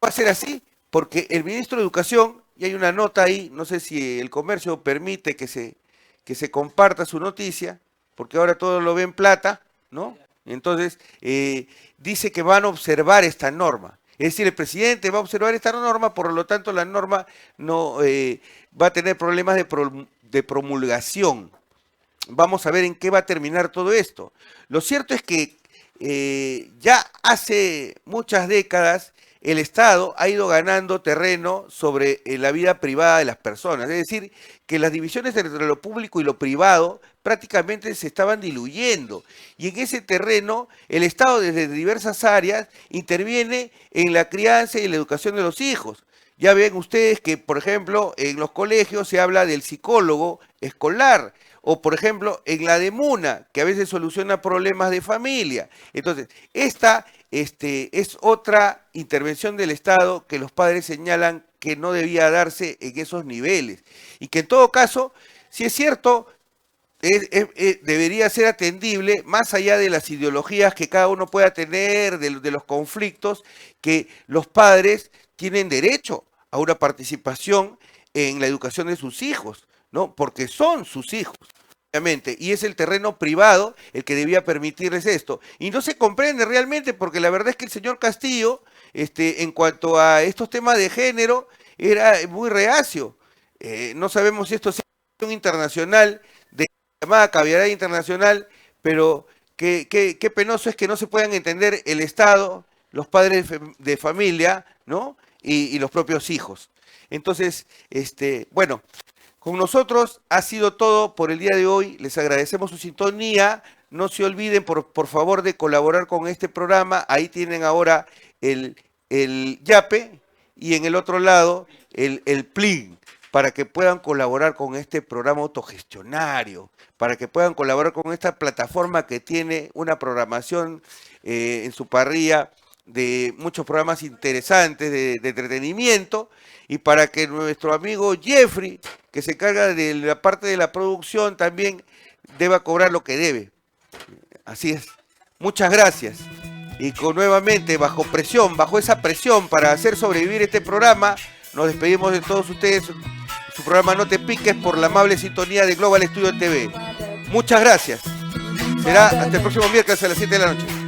Va a ser así, porque el ministro de Educación, y hay una nota ahí, no sé si el Comercio permite que se comparta su noticia, porque ahora todo lo ve en plata, ¿no? Entonces, dice que van a observar esta norma. Es decir, el presidente va a observar esta norma, por lo tanto la norma no va a tener problemas de promulgación. Vamos a ver en qué va a terminar todo esto. Lo cierto es que ya hace muchas décadas el Estado ha ido ganando terreno sobre la vida privada de las personas. Es decir, que las divisiones entre lo público y lo privado prácticamente se estaban diluyendo. Y en ese terreno el Estado desde diversas áreas interviene en la crianza y la educación de los hijos. Ya ven ustedes que, por ejemplo, en los colegios se habla del psicólogo escolar, o por ejemplo en la DEMUNA, que a veces soluciona problemas de familia. Entonces, esta es otra intervención del Estado que los padres señalan que no debía darse en esos niveles. Y que en todo caso, si es cierto, debería ser atendible, más allá de las ideologías que cada uno pueda tener, de los conflictos, que los padres tienen derecho a una participación en la educación de sus hijos, ¿no? Porque son sus hijos, obviamente, y es el terreno privado el que debía permitirles esto. Y no se comprende realmente, porque la verdad es que el señor Castillo, en cuanto a estos temas de género, era muy reacio. No sabemos si esto es una internacional, de llamada caviar internacional, pero qué penoso es que no se puedan entender el Estado, los padres de familia, ¿no? Y los propios hijos. Entonces, bueno, Con nosotros ha sido todo por el día de hoy. Les agradecemos su sintonía. No se olviden, por favor, de colaborar con este programa. Ahí tienen ahora el YAPE y en el otro lado el PLIN, para que puedan colaborar con este programa autogestionario, para que puedan colaborar con esta plataforma que tiene una programación en su parrilla de muchos programas interesantes de entretenimiento, y para que nuestro amigo Jeffrey, que se encarga de la parte de la producción, también deba cobrar lo que debe. Así es. Muchas gracias. Y nuevamente, bajo presión, bajo esa presión para hacer sobrevivir este programa, nos despedimos de todos ustedes. Su programa No Te Piques, por la amable sintonía de Global Studio TV. Muchas gracias. Será hasta el próximo miércoles a las 7 de la noche.